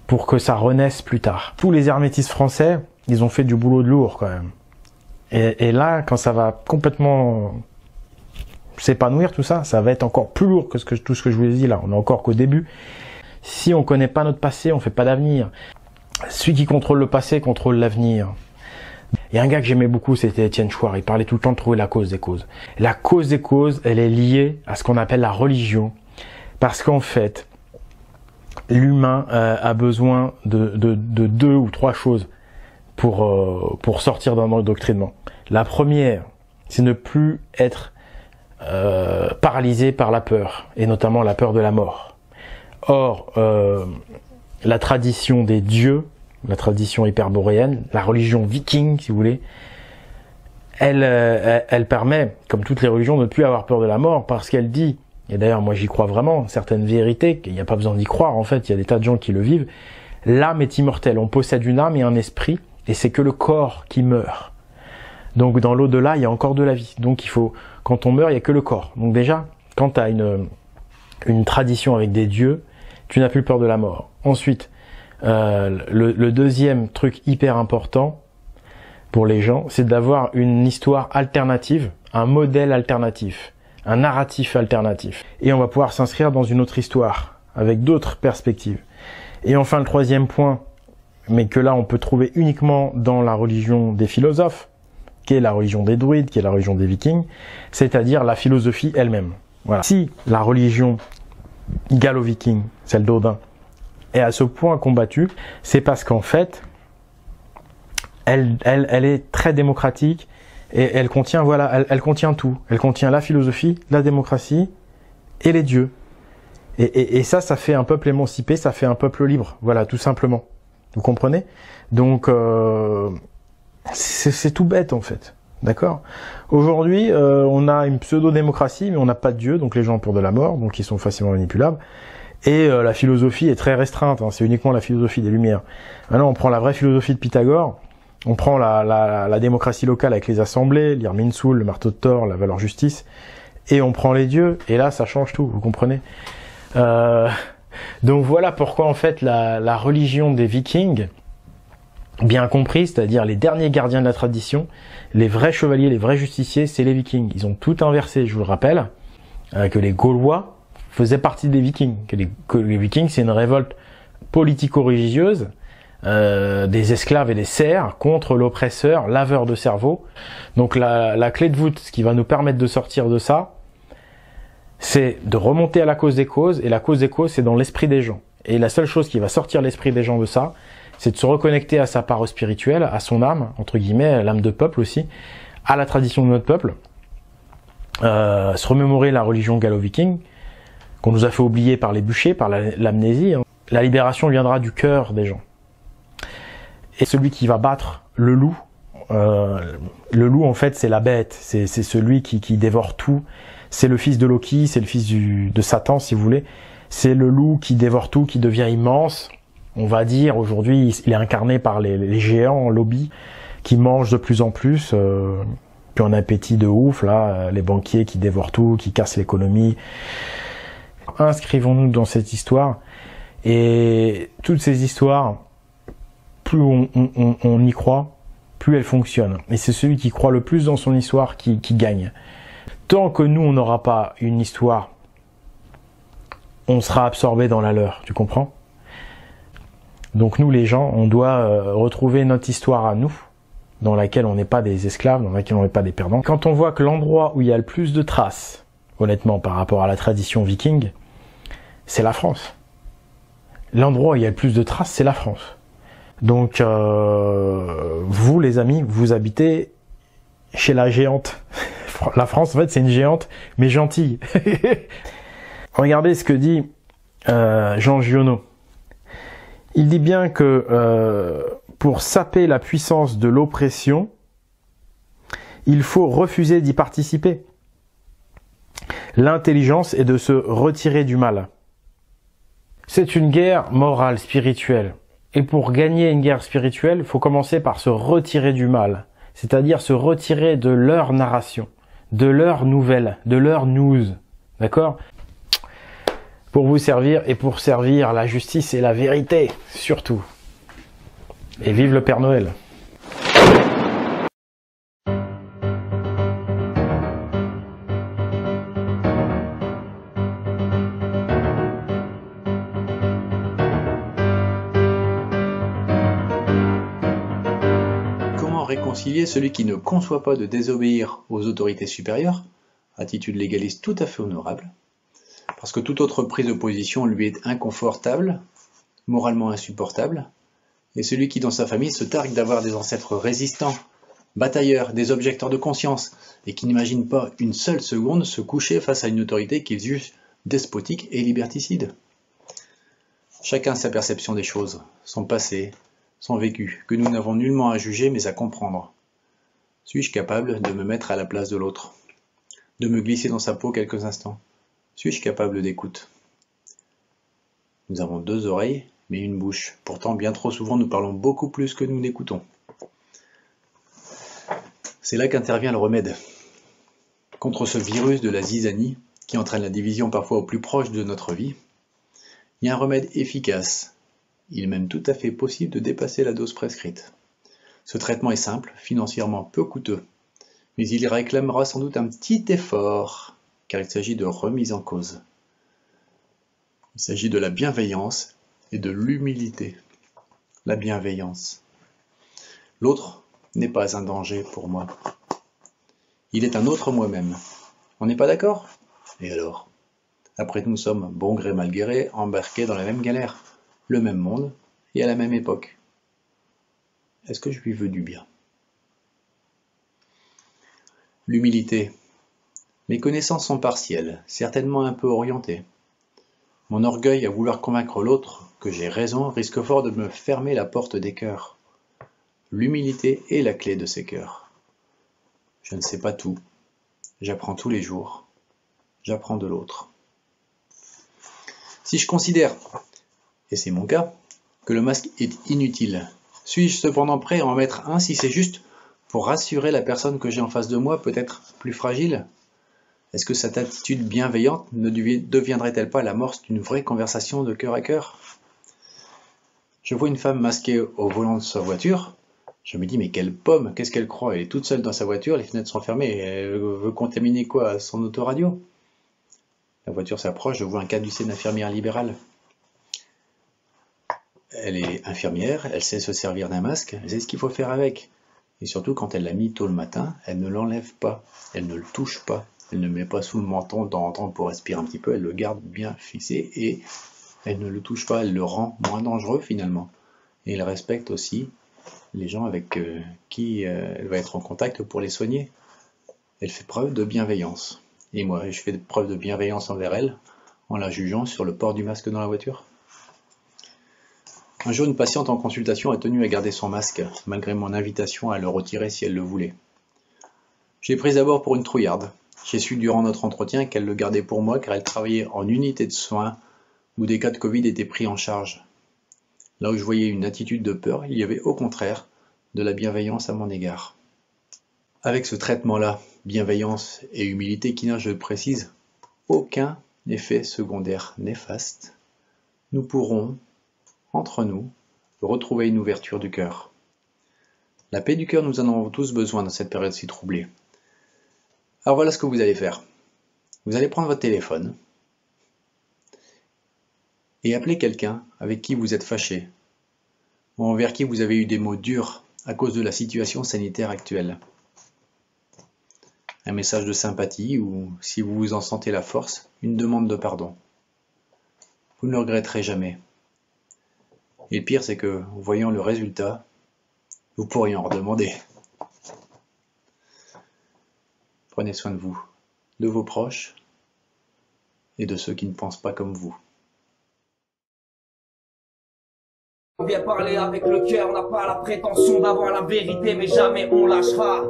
pour que ça renaisse plus tard. Tous les hermétistes français, ils ont fait du boulot de lourd quand même. Et là, quand ça va complètement s'épanouir, tout ça, ça va être encore plus lourd que tout ce que je vous ai dit là. On est encore qu'au début. Si on connaît pas notre passé, on fait pas d'avenir. Celui qui contrôle le passé contrôle l'avenir. Il y a un gars que j'aimais beaucoup, c'était Étienne Chouard. Il parlait tout le temps de trouver la cause des causes. La cause des causes, elle est liée à ce qu'on appelle la religion. Parce qu'en fait, l'humain a besoin de 2 ou 3 choses pour sortir d'un endoctrinement. La première, c'est ne plus être paralysé par la peur, et notamment la peur de la mort. Or, la tradition des dieux, la tradition hyperboréenne, la religion viking, si vous voulez, elle permet, comme toutes les religions, de ne plus avoir peur de la mort, parce qu'elle dit, et d'ailleurs moi j'y crois vraiment, certaines vérités, il n'y a pas besoin d'y croire, en fait, il y a des tas de gens qui le vivent, l'âme est immortelle, on possède une âme et un esprit, et c'est que le corps qui meurt. Donc dans l'au-delà, il y a encore de la vie. Donc il faut, quand on meurt, il n'y a que le corps. Donc déjà, quand tu as une tradition avec des dieux, tu n'as plus peur de la mort. Ensuite, le deuxième truc hyper important pour les gens, c'est d'avoir une histoire alternative, un modèle alternatif, un narratif alternatif. Et on va pouvoir s'inscrire dans une autre histoire, avec d'autres perspectives. Et enfin, le troisième point, mais que là on peut trouver uniquement dans la religion des philosophes, qui est la religion des druides, qui est la religion des vikings, c'est-à-dire la philosophie elle-même. Voilà. Si la religion gallo-viking, celle d'Odin, est à ce point combattue, c'est parce qu'en fait, elle est très démocratique et elle contient, voilà, elle contient tout. Elle contient la philosophie, la démocratie et les dieux. Et ça fait un peuple émancipé, ça fait un peuple libre. Voilà, tout simplement. Vous comprenez? Donc, c'est tout bête en fait. D'accord? Aujourd'hui, on a une pseudo-démocratie, mais on n'a pas de Dieu, donc les gens ont peur de la mort, donc ils sont facilement manipulables. Et la philosophie est très restreinte, hein, c'est uniquement la philosophie des Lumières. Maintenant, on prend la vraie philosophie de Pythagore, on prend la démocratie locale avec les assemblées, l'Irminsul, le marteau de Thor, la valeur justice, et on prend les dieux, et là, ça change tout, vous comprenez? Donc voilà pourquoi en fait la religion des Vikings, bien compris, c'est-à-dire les derniers gardiens de la tradition, les vrais chevaliers, les vrais justiciers, c'est les Vikings. Ils ont tout inversé, je vous le rappelle, que les Gaulois faisaient partie des Vikings, que les Vikings c'est une révolte politico-religieuse des esclaves et des serfs contre l'oppresseur, laveur de cerveau. Donc la clé de voûte, ce qui va nous permettre de sortir de ça, c'est de remonter à la cause des causes, et la cause des causes, c'est dans l'esprit des gens. Et la seule chose qui va sortir l'esprit des gens de ça, c'est de se reconnecter à sa part spirituelle, à son âme, entre guillemets, l'âme de peuple aussi, à la tradition de notre peuple, se remémorer la religion gallo-viking, qu'on nous a fait oublier par les bûchers, par l'amnésie. La libération viendra du cœur des gens. Et celui qui va battre le loup en fait, c'est la bête, c'est celui qui dévore tout. C'est le fils de Loki, c'est le fils de Satan, si vous voulez. C'est le loup qui dévore tout, qui devient immense. On va dire, aujourd'hui, il est incarné par les géants en lobby, qui mangent de plus en plus, puis un appétit de ouf, là, les banquiers qui dévorent tout, qui cassent l'économie. Inscrivons-nous dans cette histoire, et toutes ces histoires, plus on y croit, plus elles fonctionnent. Et c'est celui qui croit le plus dans son histoire qui gagne. Tant que nous, on n'aura pas une histoire, on sera absorbé dans la leur, tu comprends? Donc nous, les gens, on doit retrouver notre histoire à nous, dans laquelle on n'est pas des esclaves, dans laquelle on n'est pas des perdants. Quand on voit que l'endroit où il y a le plus de traces, honnêtement, par rapport à la tradition viking, c'est la France. L'endroit où il y a le plus de traces, c'est la France. Donc, vous, les amis, vous habitez chez la géante. La France, en fait, c'est une géante, mais gentille. Regardez ce que dit Jean Giono. Il dit bien que pour saper la puissance de l'oppression, il faut refuser d'y participer. L'intelligence est de se retirer du mal. C'est une guerre morale, spirituelle. Et pour gagner une guerre spirituelle, il faut commencer par se retirer du mal. C'est-à-dire se retirer de leur narration, de leurs nouvelles, de leurs news. D'accord ? Pour vous servir et pour servir la justice et la vérité, surtout. Et vive le Père Noël. Comment réconcilier celui qui ne conçoit pas de désobéir aux autorités supérieures, attitude légaliste tout à fait honorable, parce que toute autre prise de position lui est inconfortable, moralement insupportable, et celui qui dans sa famille se targue d'avoir des ancêtres résistants, batailleurs, des objecteurs de conscience, et qui n'imaginent pas une seule seconde se coucher face à une autorité qu'ils jugent despotique et liberticide. Chacun sa perception des choses, son passé, son vécu, que nous n'avons nullement à juger mais à comprendre. Suis-je capable de me mettre à la place de l'autre, de me glisser dans sa peau quelques instants? Suis-je capable d'écoute? Nous avons deux oreilles, mais une bouche. Pourtant, bien trop souvent, nous parlons beaucoup plus que nous n'écoutons. C'est là qu'intervient le remède. Contre ce virus de la zizanie, qui entraîne la division parfois au plus proche de notre vie, il y a un remède efficace. Il est même tout à fait possible de dépasser la dose prescrite. Ce traitement est simple, financièrement peu coûteux, mais il réclamera sans doute un petit effort, car il s'agit de remise en cause. Il s'agit de la bienveillance et de l'humilité. La bienveillance. L'autre n'est pas un danger pour moi. Il est un autre moi-même. On n'est pas d'accord? Et alors? Après tout, nous sommes, bon gré mal gré, embarqués dans la même galère, le même monde et à la même époque. Est-ce que je lui veux du bien? L'humilité. Mes connaissances sont partielles, certainement un peu orientées. Mon orgueil à vouloir convaincre l'autre que j'ai raison risque fort de me fermer la porte des cœurs. L'humilité est la clé de ces cœurs. Je ne sais pas tout. J'apprends tous les jours. J'apprends de l'autre. Si je considère, et c'est mon cas, que le masque est inutile, suis-je cependant prêt à en mettre un si c'est juste pour rassurer la personne que j'ai en face de moi, peut-être plus fragile? Est-ce que cette attitude bienveillante ne deviendrait-elle pas l'amorce d'une vraie conversation de cœur à cœur? Je vois une femme masquée au volant de sa voiture. Je me dis, mais quelle pomme, qu'est-ce qu'elle croit? Elle est toute seule dans sa voiture, les fenêtres sont fermées, elle veut contaminer quoi? Son autoradio? La voiture s'approche, je vois un caducée d'infirmière libérale. Elle est infirmière, elle sait se servir d'un masque, elle sait ce qu'il faut faire avec. Et surtout, quand elle l'a mis tôt le matin, elle ne l'enlève pas, elle ne le touche pas. Elle ne le met pas sous le menton de temps en temps pour respirer un petit peu, elle le garde bien fixé et elle ne le touche pas, elle le rend moins dangereux finalement. Et elle respecte aussi les gens avec qui elle va être en contact pour les soigner. Elle fait preuve de bienveillance. Et moi, je fais preuve de bienveillance envers elle en la jugeant sur le port du masque dans la voiture. Un jour, une patiente en consultation a tenu à garder son masque, malgré mon invitation à le retirer si elle le voulait. J'ai pris d'abord pour une trouillarde. J'ai su durant notre entretien qu'elle le gardait pour moi car elle travaillait en unité de soins où des cas de Covid étaient pris en charge. Là où je voyais une attitude de peur, il y avait au contraire de la bienveillance à mon égard. Avec ce traitement-là, bienveillance et humilité qui n'a, je le précise, aucun effet secondaire néfaste, nous pourrons, entre nous, retrouver une ouverture du cœur. La paix du cœur, nous en avons tous besoin dans cette période si troublée. Alors voilà ce que vous allez faire. Vous allez prendre votre téléphone et appeler quelqu'un avec qui vous êtes fâché ou envers qui vous avez eu des mots durs à cause de la situation sanitaire actuelle. Un message de sympathie ou, si vous vous en sentez la force, une demande de pardon. Vous ne le regretterez jamais. Et le pire, c'est que, voyant le résultat, vous pourriez en redemander. Prenez soin de vous, de vos proches et de ceux qui ne pensent pas comme vous. On vient parler avec le cœur, on n'a pas la prétention d'avoir la vérité, mais jamais on lâchera.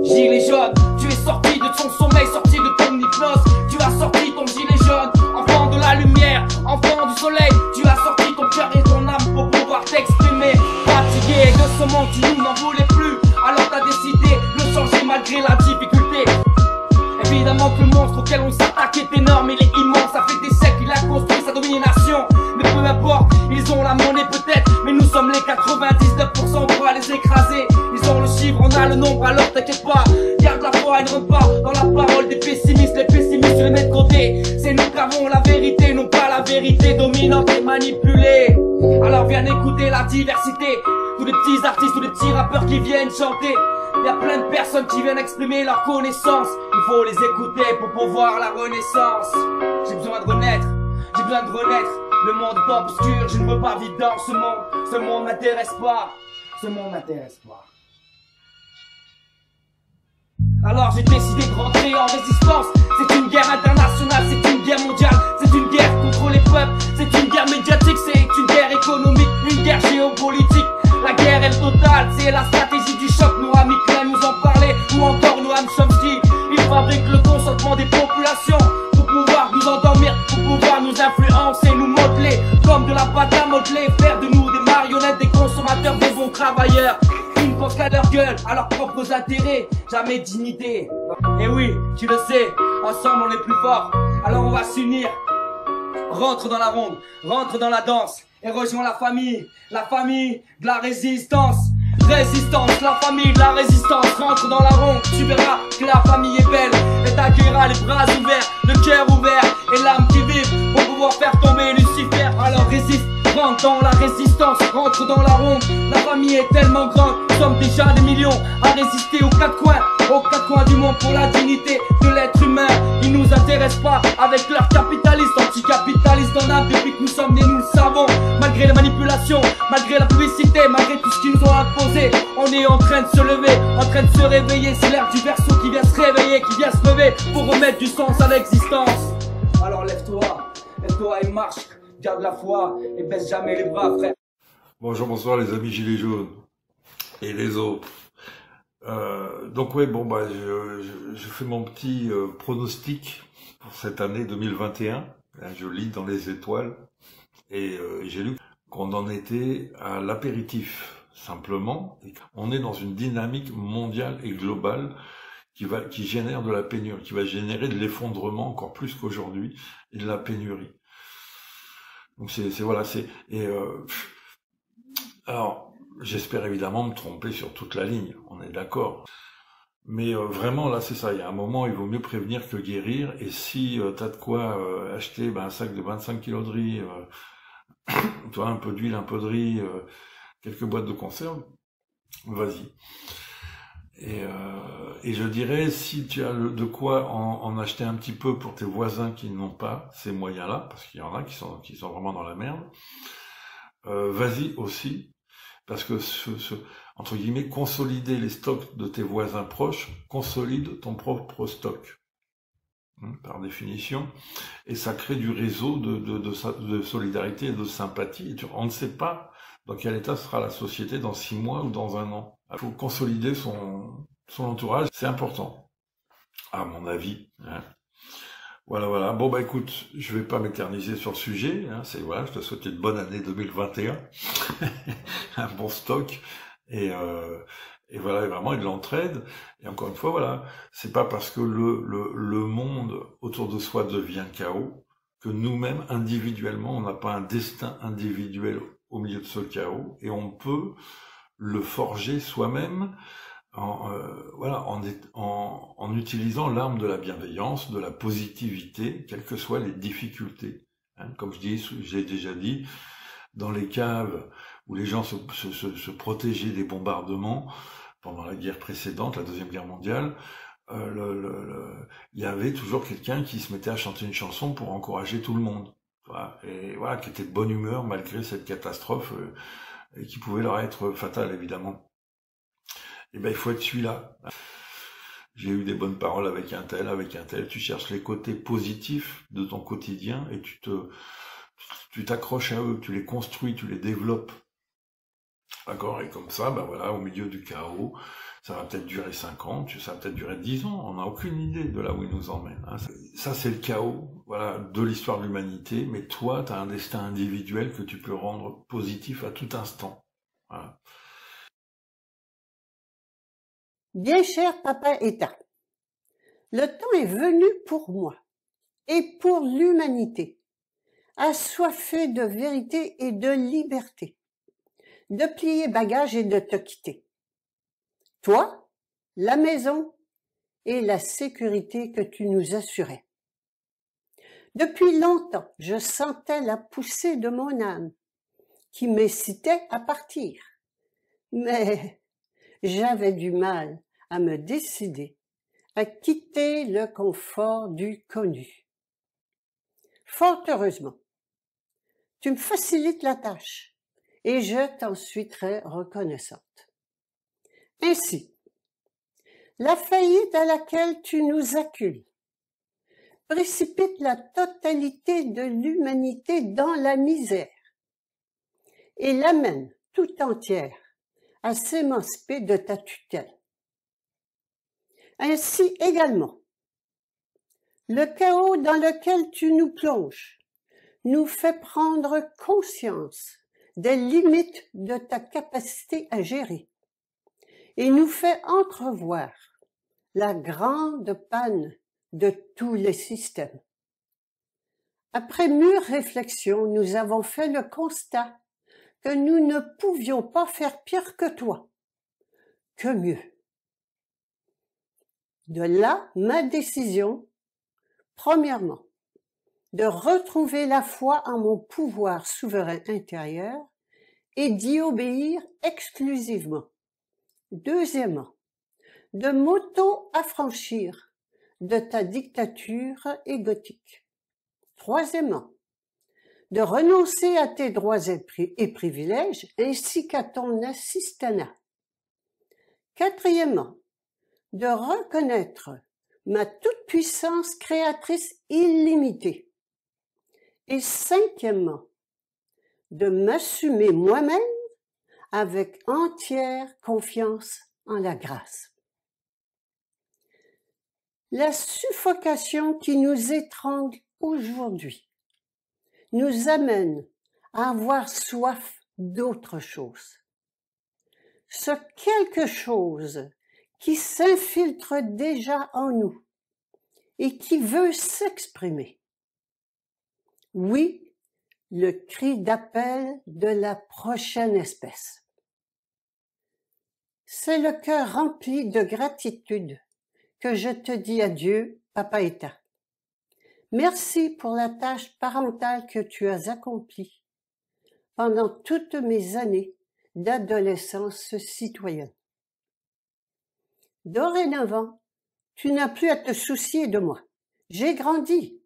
Gilet jaune, tu es sorti de ton sommeil, sorti de ton hypnose. Tu as sorti ton gilet jaune, enfant de la lumière, enfant du soleil. Tu as sorti ton cœur et ton âme pour pouvoir t'exprimer. Fatigué de ce monde, tu nous n'en voulais plus. Alors t'as décidé de changer malgré la difficulté. Évidemment que le monstre auquel on s'attaque est énorme, il est immense. Ça fait des siècles qu'il a construit sa domination. Mais peu importe, ils ont la monnaie peut-être, mais nous sommes les 99%, on pourra les écraser. Ils ont le chiffre, on a le nombre, alors t'inquiète pas. Garde la foi et ne rentre pas dans la parole des pessimistes. Les pessimistes, je les mets de côté. C'est nous qui avons la vérité, non pas la vérité dominante et manipulée. Alors viens écouter la diversité. Tous les petits artistes, tous les petits rappeurs qui viennent chanter. Il y a plein de personnes qui viennent exprimer leur connaissance. Il faut les écouter pour pouvoir la renaissance. J'ai besoin de renaître, j'ai besoin de renaître. Le monde est obscur, je ne veux pas vivre dans ce monde. Ce monde m'intéresse pas, ce monde m'intéresse pas. Alors j'ai décidé de rentrer en résistance. C'est une guerre internationale, c'est une guerre mondiale. C'est une guerre contre les peuples, c'est une guerre médiatique. C'est une guerre économique, une guerre géopolitique. La guerre est totale, c'est la stratégie du choc. Noam Klein nous en parlait, ou encore Noam Chomsky. Ils fabriquent le consentement des populations pour pouvoir nous endormir, pour pouvoir nous influencer, nous modeler comme de la pâte à modeler, faire de nous des marionnettes, des consommateurs, des bons travailleurs. Ils ne pensent qu'à leur gueule, à leurs propres intérêts, jamais dignité. Et oui, tu le sais, ensemble on est plus forts. Alors on va s'unir. Rentre dans la ronde, rentre dans la danse et rejoins la famille de la résistance. Résistance, la famille de la résistance. Rentre dans la ronde, tu verras que la famille est belle. Et t'accueilleras les bras ouverts, le cœur ouvert et l'âme qui vibre pour pouvoir faire tomber Lucifer. Alors résiste, rentre dans la résistance, rentre dans la ronde. La famille est tellement grande, nous sommes déjà des millions à résister aux quatre coins du monde pour la dignité de l'être humain. Ils nous intéressent pas avec leur capitalisme, anticapitaliste en âme. Depuis que nous sommes nés, nous le savons. Malgré les manipulations, malgré la publicité, malgré tout ce qu'ils nous ont imposé, on est en train de se lever, en train de se réveiller. C'est l'air du berceau qui vient se réveiller, qui vient se lever pour remettre du sens à l'existence. Alors lève-toi, lève-toi et marche. Garde la foi et baisse jamais les bras, frère. Bonjour, bonsoir les amis gilets jaunes et les autres. Donc ouais, bon bah je fais mon petit pronostic pour cette année 2021. Je lis dans les étoiles et j'ai lu qu'on en était à l'apéritif simplement. On est dans une dynamique mondiale et globale qui génère de la pénurie, qui va générer de l'effondrement encore plus qu'aujourd'hui et de la pénurie. Donc alors j'espère évidemment me tromper sur toute la ligne, on est d'accord. Mais vraiment là c'est ça, il y a un moment il vaut mieux prévenir que guérir. Et si t'as de quoi acheter un sac de 25 kilos de riz, toi un peu d'huile, un peu de riz, quelques boîtes de conserve, vas-y. Et je dirais, si tu as de quoi en acheter un petit peu pour tes voisins qui n'ont pas ces moyens-là, parce qu'il y en a qui sont vraiment dans la merde, vas-y aussi, parce que entre guillemets, consolider les stocks de tes voisins proches consolide ton propre stock, par définition, et ça crée du réseau de solidarité et de sympathie. On ne sait pas dans quel état sera la société dans 6 mois ou dans 1 an. Il faut consolider son entourage, c'est important, à mon avis. Voilà. Bon bah écoute, je vais pas m'éterniser sur le sujet. Je te souhaite une bonne année 2021, un bon stock et voilà, et vraiment de l'entraide. Et encore une fois, voilà, c'est pas parce que le monde autour de soi devient chaos que nous-mêmes individuellement, on n'a pas un destin individuel au milieu de ce chaos, et on peut le forger soi-même en utilisant l'arme de la bienveillance, de la positivité, quelles que soient les difficultés. Comme j'ai déjà dit, dans les caves où les gens se protégeaient des bombardements pendant la guerre précédente, la Deuxième Guerre mondiale, il y avait toujours quelqu'un qui se mettait à chanter une chanson pour encourager tout le monde. Et voilà, qui était de bonne humeur malgré cette catastrophe et qui pouvait leur être fatale, évidemment. Et ben il faut être celui-là. J'ai eu des bonnes paroles avec un tel, tu cherches les côtés positifs de ton quotidien et tu t'accroches à eux, tu les construis, tu les développes. D'accord? Et comme ça, ben voilà, au milieu du chaos, ça va peut-être durer 5 ans, ça va peut-être durer 10 ans, on n'a aucune idée de là où il nous emmène. Hein. Ça, c'est le chaos, voilà, de l'histoire de l'humanité, mais toi, tu as un destin individuel que tu peux rendre positif à tout instant. Voilà. Bien cher Papa État, le temps est venu pour moi et pour l'humanité, assoiffée de vérité et de liberté, de plier bagages et de te quitter. Toi, la maison et la sécurité que tu nous assurais. Depuis longtemps, je sentais la poussée de mon âme qui m'incitait à partir, mais j'avais du mal à me décider à quitter le confort du connu. Fort heureusement, tu me facilites la tâche et je t'en suis très reconnaissante. Ainsi, la faillite à laquelle tu nous accules précipite la totalité de l'humanité dans la misère et l'amène tout entière à s'émanciper de ta tutelle. Ainsi également, le chaos dans lequel tu nous plonges nous fait prendre conscience des limites de ta capacité à gérer et nous fait entrevoir la grande panne de tous les systèmes. Après mûre réflexion, nous avons fait le constat que nous ne pouvions pas faire pire que toi, que mieux. De là, ma décision, premièrement, de retrouver la foi en mon pouvoir souverain intérieur et d'y obéir exclusivement. Deuxièmement, de m'auto-affranchir de ta dictature égotique. Troisièmement, de renoncer à tes droits et privilèges ainsi qu'à ton assistanat. Quatrièmement, de reconnaître ma toute-puissance créatrice illimitée. Et cinquièmement, de m'assumer moi-même avec entière confiance en la grâce. La suffocation qui nous étrangle aujourd'hui nous amène à avoir soif d'autre chose. Ce quelque chose qui s'infiltre déjà en nous et qui veut s'exprimer. Oui, le cri d'appel de la prochaine espèce. C'est le cœur rempli de gratitude que je te dis adieu, Papa État. Merci pour la tâche parentale que tu as accomplie pendant toutes mes années d'adolescence citoyenne. Dorénavant, tu n'as plus à te soucier de moi. J'ai grandi.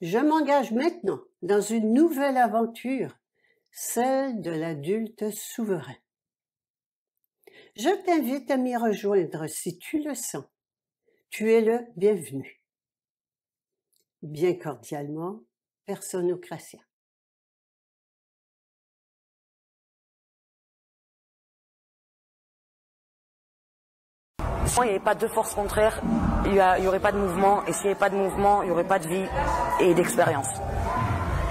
Je m'engage maintenant dans une nouvelle aventure, celle de l'adulte souverain. Je t'invite à m'y rejoindre si tu le sens. Tu es le bienvenu. Bien cordialement, Personocratia. S'il n'y avait pas de force contraire, il n'y aurait pas de mouvement, et s'il n'y avait pas de mouvement, il n'y aurait pas de vie et d'expérience,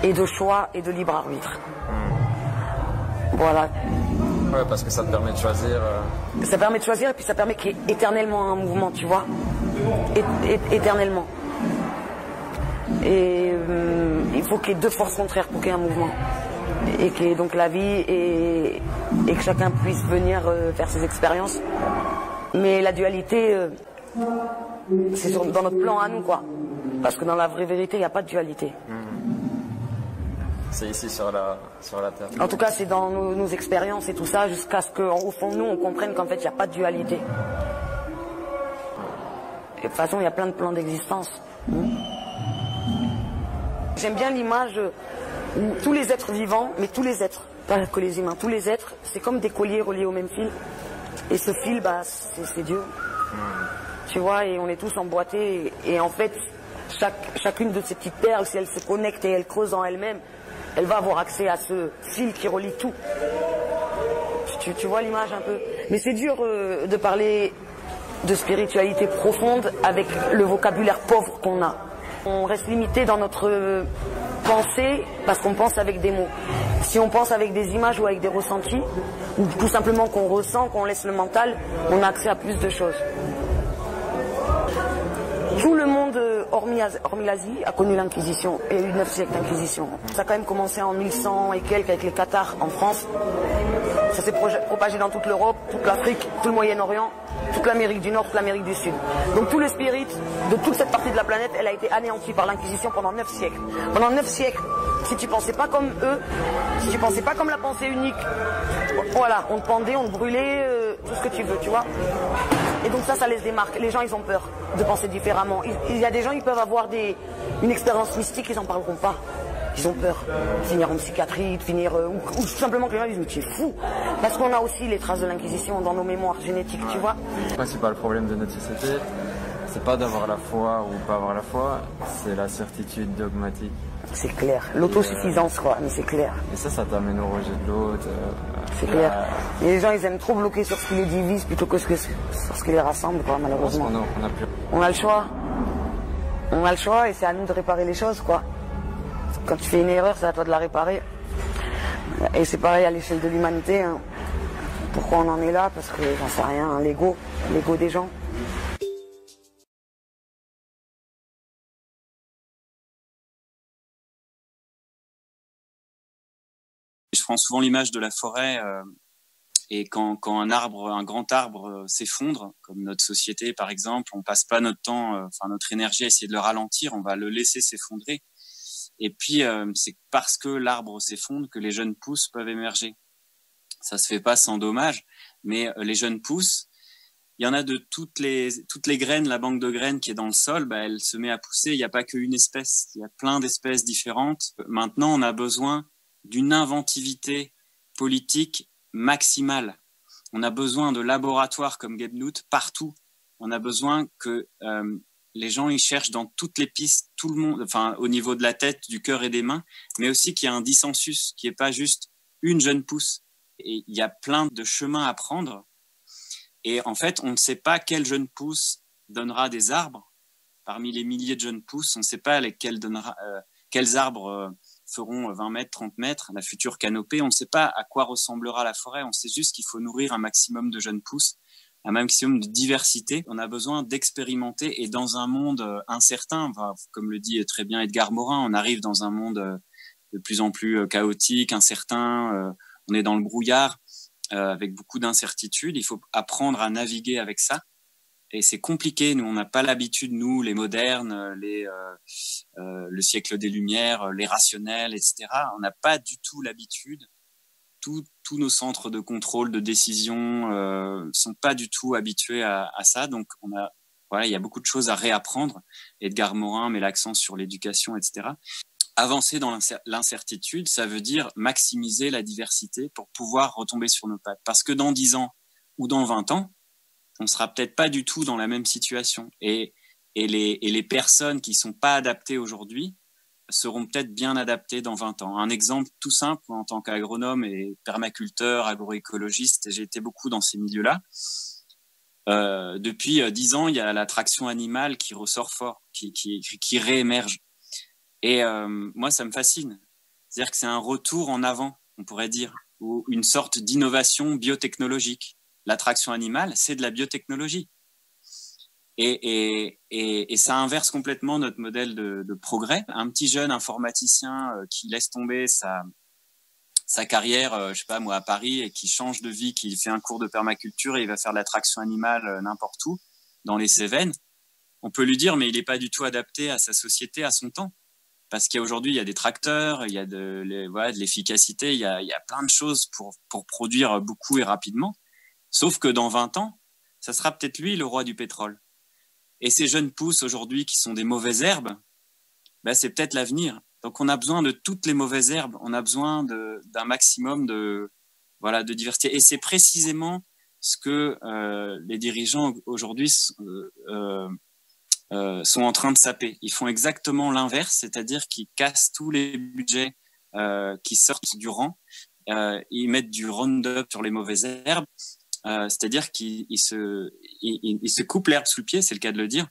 et de choix et de libre arbitre. Voilà. Ouais, parce que ça te permet de choisir. Ça permet de choisir et puis ça permet qu'il y ait éternellement un mouvement, tu vois. Éternellement. Et il faut qu'il y ait deux forces contraires pour qu'il y ait un mouvement. Et qu'il y ait donc la vie et que chacun puisse venir faire ses expériences. Mais la dualité, c'est dans notre plan à nous, quoi. Parce que dans la vraie vérité, il n'y a pas de dualité. C'est ici sur la Terre. En tout cas, c'est dans nos expériences et tout ça, jusqu'à ce qu'au fond de nous, on comprenne qu'en fait, il n'y a pas de dualité. Et de toute façon, il y a plein de plans d'existence. J'aime bien l'image où tous les êtres vivants, mais tous les êtres, pas que les humains, tous les êtres, c'est comme des colliers reliés au même fil. Et ce fil, bah, c'est Dieu. Tu vois, et on est tous emboîtés. Et en fait, chacune de ces petites perles, si elle se connecte et elle creuse en elle-même, elle va avoir accès à ce fil qui relie tout. tu vois l'image un peu. Mais c'est dur de parler de spiritualité profonde avec le vocabulaire pauvre qu'on a. On reste limité dans notre pensée parce qu'on pense avec des mots. Si on pense avec des images ou avec des ressentis, ou tout simplement qu'on ressent, qu'on laisse le mental, on a accès à plus de choses. Tout le monde, hormis l'Asie, a connu l'Inquisition. Il y a eu 9 siècles d'Inquisition. Ça a quand même commencé en 1100 et quelques avec les Cathares en France. Ça s'est propagé dans toute l'Europe, toute l'Afrique, tout le Moyen-Orient, toute l'Amérique du Nord, toute l'Amérique du Sud. Donc tout le spirit de toute cette partie de la planète, elle a été anéantie par l'Inquisition pendant 9 siècles. Pendant 9 siècles, si tu pensais pas comme eux, si tu pensais pas comme la pensée unique, voilà, on te pendait, on te brûlait, tout ce que tu veux, tu vois. Et donc ça les démarque. Les gens, ils ont peur de penser différemment. Il y a des gens, ils peuvent avoir une expérience mystique, ils n'en parleront pas. Ils ont peur de finir en psychiatrie, de finir... ou tout simplement que les gens disent « mais tu es fou !» Parce qu'on a aussi les traces de l'Inquisition dans nos mémoires génétiques, tu vois. Le principal problème de notre société, c'est pas d'avoir la foi ou pas avoir la foi, c'est la certitude dogmatique. C'est clair. L'autosuffisance, quoi, mais c'est clair. Et ça t'amène au rejet de l'autre. C'est clair. Et les gens, ils aiment trop bloquer sur ce qui les divise plutôt que sur ce qui les rassemble, quoi, malheureusement. On a le choix. On a le choix et c'est à nous de réparer les choses, quoi. Quand tu fais une erreur, c'est à toi de la réparer. Et c'est pareil à l'échelle de l'humanité. Hein. Pourquoi on en est là? Parce que j'en sais rien, hein, l'ego des gens. Je prends souvent l'image de la forêt et quand un grand arbre s'effondre, comme notre société par exemple, on passe pas notre temps, notre énergie à essayer de le ralentir, on va le laisser s'effondrer. Et puis c'est parce que l'arbre s'effondre que les jeunes pousses peuvent émerger. Ça se fait pas sans dommage, mais les jeunes pousses, il y en a de toutes les graines, la banque de graines qui est dans le sol, elle se met à pousser. Il n'y a pas qu'une espèce, il y a plein d'espèces différentes. Maintenant, on a besoin d'une inventivité politique maximale. On a besoin de laboratoires comme Gebnout partout. On a besoin que les gens ils cherchent dans toutes les pistes, tout le monde, au niveau de la tête, du cœur et des mains, mais aussi qu'il y ait un dissensus, qu'il n'y ait pas juste une jeune pousse. Et il y a plein de chemins à prendre. Et en fait, on ne sait pas quelle jeune pousse donnera des arbres. Parmi les milliers de jeunes pousses, on ne sait pas quels arbres feront 20 mètres, 30 mètres, la future canopée. On ne sait pas à quoi ressemblera la forêt. On sait juste qu'il faut nourrir un maximum de jeunes pousses, un maximum de diversité. On a besoin d'expérimenter et dans un monde incertain, comme le dit très bien Edgar Morin, on arrive dans un monde de plus en plus chaotique, incertain, on est dans le brouillard avec beaucoup d'incertitudes. Il faut apprendre à naviguer avec ça. Et c'est compliqué. Nous, on n'a pas l'habitude, nous, les modernes, le siècle des Lumières, les rationnels, etc. On n'a pas du tout l'habitude. Tous nos centres de contrôle, de décision, sont pas du tout habitués à ça. Donc, il y a beaucoup de choses à réapprendre. Edgar Morin met l'accent sur l'éducation, etc. Avancer dans l'incertitude, ça veut dire maximiser la diversité pour pouvoir retomber sur nos pattes. Parce que dans 10 ans ou dans 20 ans, on sera peut-être pas du tout dans la même situation. Et les personnes qui sont pas adaptées aujourd'hui seront peut-être bien adaptées dans 20 ans. Un exemple tout simple, en tant qu'agronome et permaculteur, agroécologiste, j'ai été beaucoup dans ces milieux-là. Depuis 10 ans, il y a l'attraction animale qui ressort fort, qui réémerge. Et moi, ça me fascine. C'est-à-dire que c'est un retour en avant, on pourrait dire, ou une sorte d'innovation biotechnologique. L'attraction animale, c'est de la biotechnologie. Et ça inverse complètement notre modèle de progrès. Un petit jeune informaticien qui laisse tomber sa carrière, je sais pas moi, à Paris, et qui change de vie, qui fait un cours de permaculture et il va faire de l'attraction animale n'importe où, dans les Cévennes, on peut lui dire, mais il n'est pas du tout adapté à sa société, à son temps. Parce qu'aujourd'hui, il y a des tracteurs, il y a de l'efficacité, il y a plein de choses pour produire beaucoup et rapidement. Sauf que dans 20 ans, ça sera peut-être lui le roi du pétrole. Et ces jeunes pousses aujourd'hui qui sont des mauvaises herbes, c'est peut-être l'avenir. Donc on a besoin de toutes les mauvaises herbes, on a besoin d'un maximum de diversité. Et c'est précisément ce que les dirigeants aujourd'hui sont en train de saper. Ils font exactement l'inverse, c'est-à-dire qu'ils cassent tous les budgets qui sortent du rang. ils mettent du Roundup sur les mauvaises herbes, c'est-à-dire qu'ils se coupent l'herbe sous le pied, c'est le cas de le dire,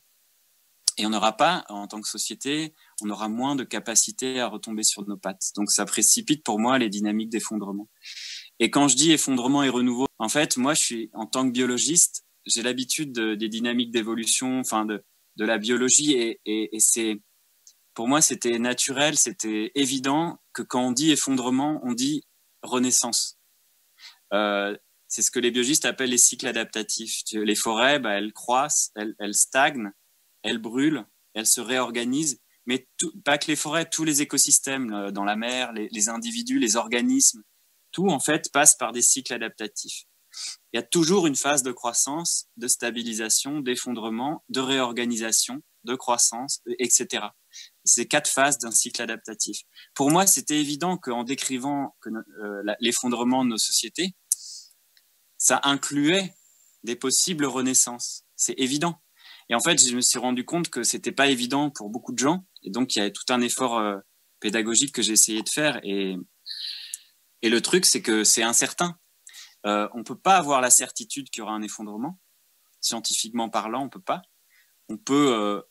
et on n'aura pas, en tant que société, on aura moins de capacité à retomber sur nos pattes. Donc ça précipite pour moi les dynamiques d'effondrement. Et quand je dis effondrement et renouveau, en fait, moi, en tant que biologiste, j'ai l'habitude des dynamiques d'évolution, enfin de la biologie, et c'est, pour moi, c'était naturel, c'était évident que quand on dit effondrement, on dit renaissance. C'est ce que les biologistes appellent les cycles adaptatifs. Les forêts, elles croissent, elles stagnent, elles brûlent, elles se réorganisent, mais pas que les forêts, tous les écosystèmes dans la mer, les individus, les organismes, tout en fait passe par des cycles adaptatifs. Il y a toujours une phase de croissance, de stabilisation, d'effondrement, de réorganisation, de croissance, etc. C'est 4 phases d'un cycle adaptatif. Pour moi, c'était évident qu'en décrivant l'effondrement de nos sociétés, ça incluait des possibles renaissances. C'est évident. Et en fait, je me suis rendu compte que c'était pas évident pour beaucoup de gens. Et donc, il y a tout un effort pédagogique que j'ai essayé de faire. Et le truc, c'est que c'est incertain. On peut pas avoir la certitude qu'il y aura un effondrement. Scientifiquement parlant, on peut pas. On peut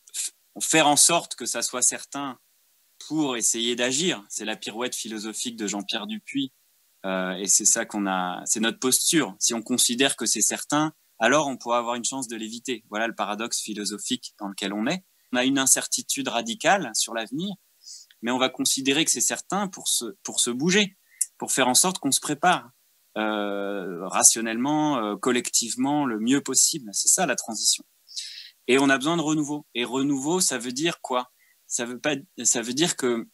faire en sorte que ça soit certain pour essayer d'agir. C'est la pirouette philosophique de Jean-Pierre Dupuy. Et c'est ça c'est notre posture. Si on considère que c'est certain, alors on pourra avoir une chance de l'éviter. Voilà le paradoxe philosophique dans lequel on est. On a une incertitude radicale sur l'avenir, mais on va considérer que c'est certain pour se bouger, pour faire en sorte qu'on se prépare rationnellement, collectivement, le mieux possible. C'est ça la transition. Et on a besoin de renouveau. Et renouveau, ça veut dire quoi? Ça veut dire que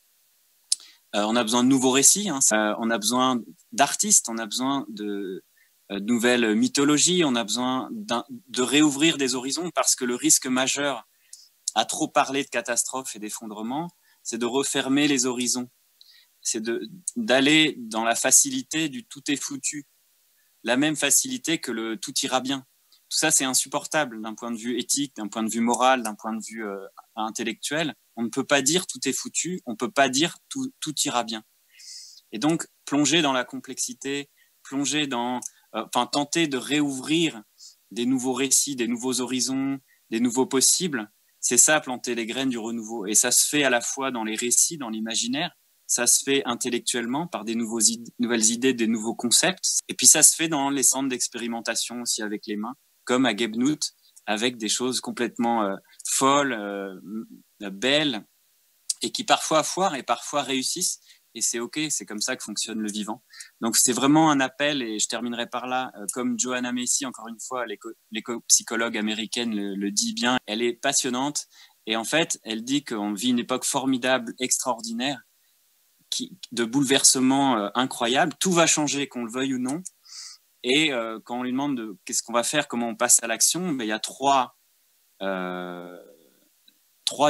on a besoin de nouveaux récits, hein. On a besoin d'artistes, on a besoin de nouvelles mythologies, on a besoin de réouvrir des horizons, parce que le risque majeur à trop parler de catastrophes et d'effondrement, c'est de refermer les horizons. C'est d'aller dans la facilité du tout est foutu, la même facilité que le tout ira bien. Tout ça, c'est insupportable d'un point de vue éthique, d'un point de vue moral, d'un point de vue intellectuel. On ne peut pas dire tout est foutu, on ne peut pas dire tout ira bien. Et donc, plonger dans la complexité, plonger tenter de réouvrir des nouveaux récits, des nouveaux horizons, des nouveaux possibles, c'est ça, planter les graines du renouveau. Et ça se fait à la fois dans les récits, dans l'imaginaire, ça se fait intellectuellement par des nouvelles idées, des nouveaux concepts, et puis ça se fait dans les centres d'expérimentation aussi avec les mains, comme à Gebnout, avec des choses complètement folles, belles, et qui parfois foirent et parfois réussissent. Et c'est OK, c'est comme ça que fonctionne le vivant. Donc c'est vraiment un appel, et je terminerai par là, comme Joanna Macy, encore une fois, l'éco-psychologue américaine le dit bien, elle est passionnante, et en fait, elle dit qu'on vit une époque formidable, extraordinaire, de bouleversements incroyables. Tout va changer, qu'on le veuille ou non. Et quand on lui demande qu'est-ce qu'on va faire, comment on passe à l'action, il y a trois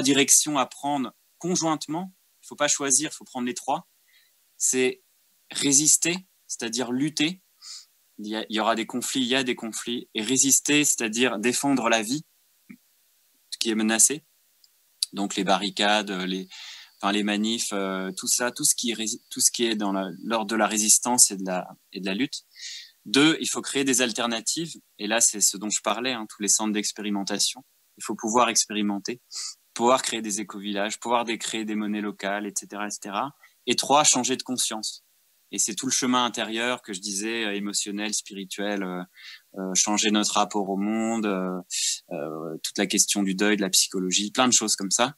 directions à prendre conjointement. Il ne faut pas choisir, il faut prendre les 3. C'est résister, c'est-à-dire lutter. Il y aura des conflits, il y a des conflits. Et résister, c'est-à-dire défendre la vie qui est menacée. Donc les barricades, les manifs, tout ça, tout ce qui est dans l'ordre de la résistance et de la lutte. 2, il faut créer des alternatives. Et là, c'est ce dont je parlais, tous les centres d'expérimentation. Il faut pouvoir expérimenter, pouvoir créer des éco-villages, pouvoir créer des monnaies locales, etc., etc. Et 3, changer de conscience. Et c'est tout le chemin intérieur que je disais, émotionnel, spirituel, changer notre rapport au monde, toute la question du deuil, de la psychologie, plein de choses comme ça.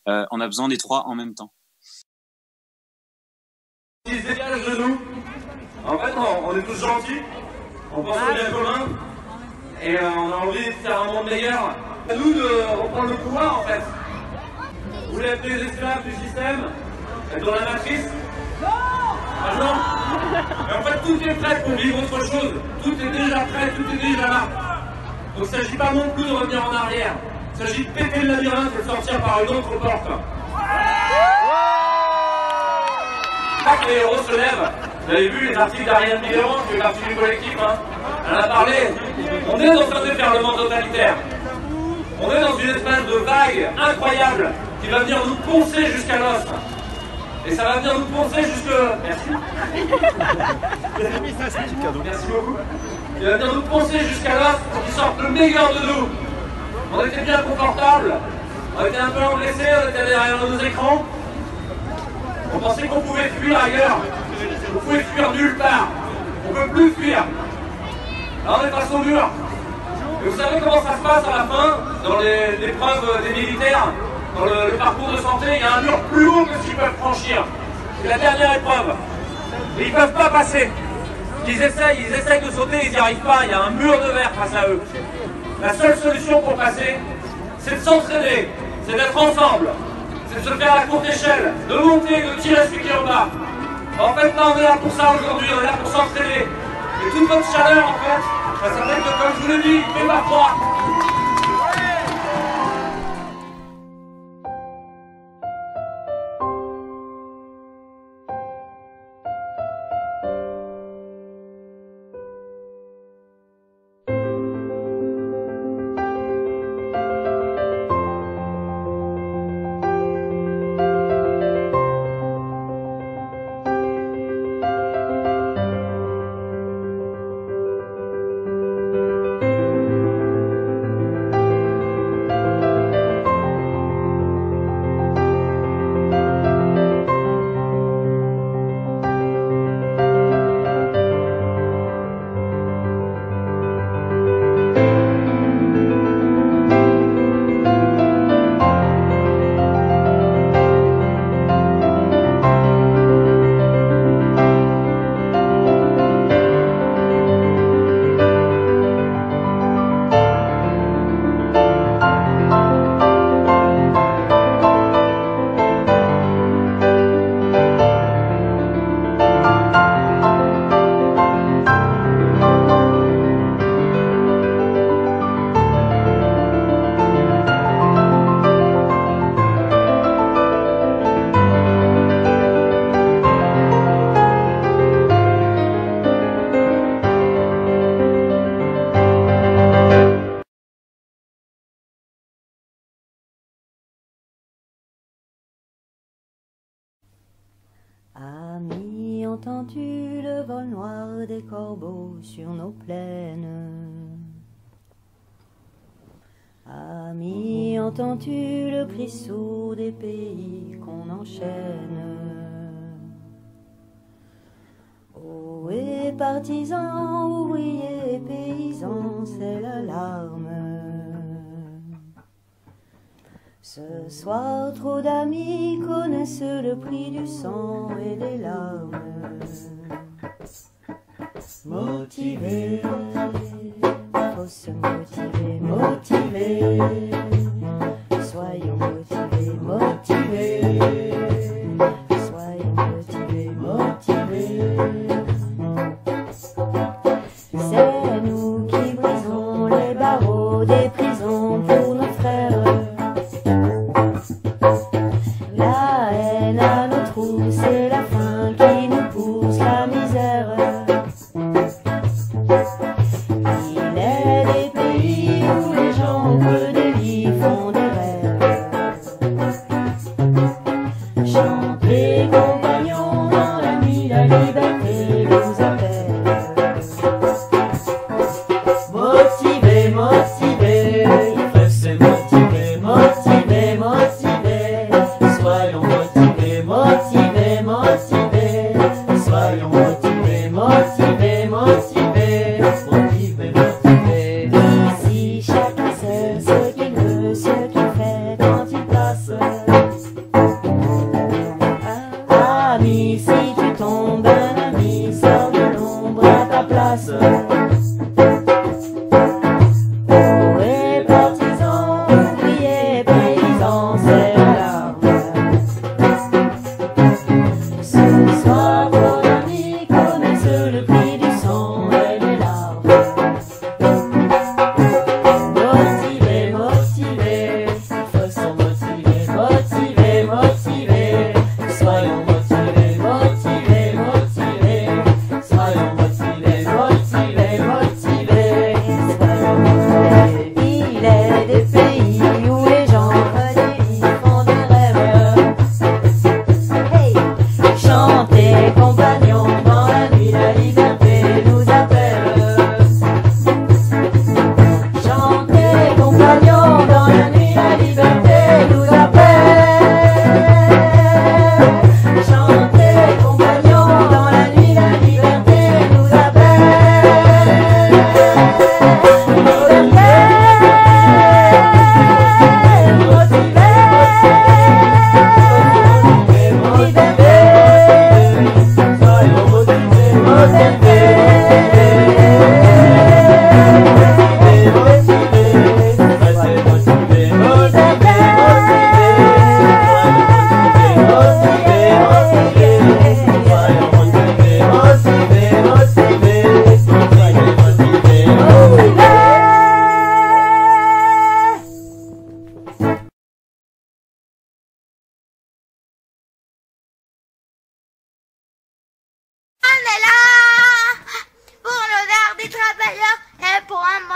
On a besoin des 3 en même temps. En fait, on est tous gentils, on pense au bien commun, et on a envie de faire un monde meilleur. À nous de reprendre le pouvoir, en fait. Vous voulez être des esclaves du système, être dans la matrice? Ah non. Mais en fait, tout est prêt pour vivre autre chose. Tout est déjà prêt, tout est déjà là. Donc il ne s'agit pas non plus de revenir en arrière. Il s'agit de péter le labyrinthe et de sortir par une autre porte. Là que les héros se lèvent. Vous avez vu les articles d'Ariane Mitterrand, qui fait partie du collectif, elle a parlé. On est dans un déferlement totalitaire. On est dans une espèce de vague incroyable qui va venir nous poncer jusqu'à l'os. Et ça va venir nous poncer jusque... Merci. Merci beaucoup. Il va venir nous poncer jusqu'à l'os pour qu'il sorte le meilleur de nous. On était bien confortables, on était un peu engraissés, on était derrière nos écrans. On pensait qu'on pouvait fuir ailleurs. On pouvait fuir nulle part. On ne peut plus fuir. Là on est face au mur. Et vous savez comment ça se passe à la fin, dans l'épreuve des militaires, dans le parcours de santé, il y a un mur plus haut que ce qu'ils peuvent franchir. C'est la dernière épreuve. Et ils ne peuvent pas passer. Ils essayent de sauter, ils n'y arrivent pas. Il y a un mur de verre face à eux. La seule solution pour passer, c'est de s'entraider, c'est d'être ensemble, c'est de se faire à la courte échelle, de monter, de tirer celui qui est en bas. En fait, là, on est là pour ça aujourd'hui, on est là pour s'entraider. Et toute votre chaleur, en fait, ça fait que, comme je vous l'ai dit, il fait pas froid. Amis, entends-tu le vol noir des corbeaux sur nos plaines? Amis, entends-tu le cri sourd des pays qu'on enchaîne? Ô et partisans, ouvriers, paysans, c'est l'alarme. Ce soir, trop d'amis connaissent le prix du sang et des larmes. Motivés, faut se motiver, motivés. Soyons motivés, motivés. Soyons motivés, motivés. C'est nous qui brisons les barreaux des prisons pour nos frères. La haine à nos trous, c'est la faim qui nous pousse la misère. Il est des pays où les gens ont peu de vie.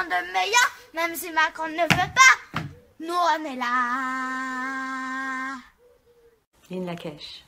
monde meilleur, même si Macron ne veut pas. Nous, on est là. Lynn Lakesh.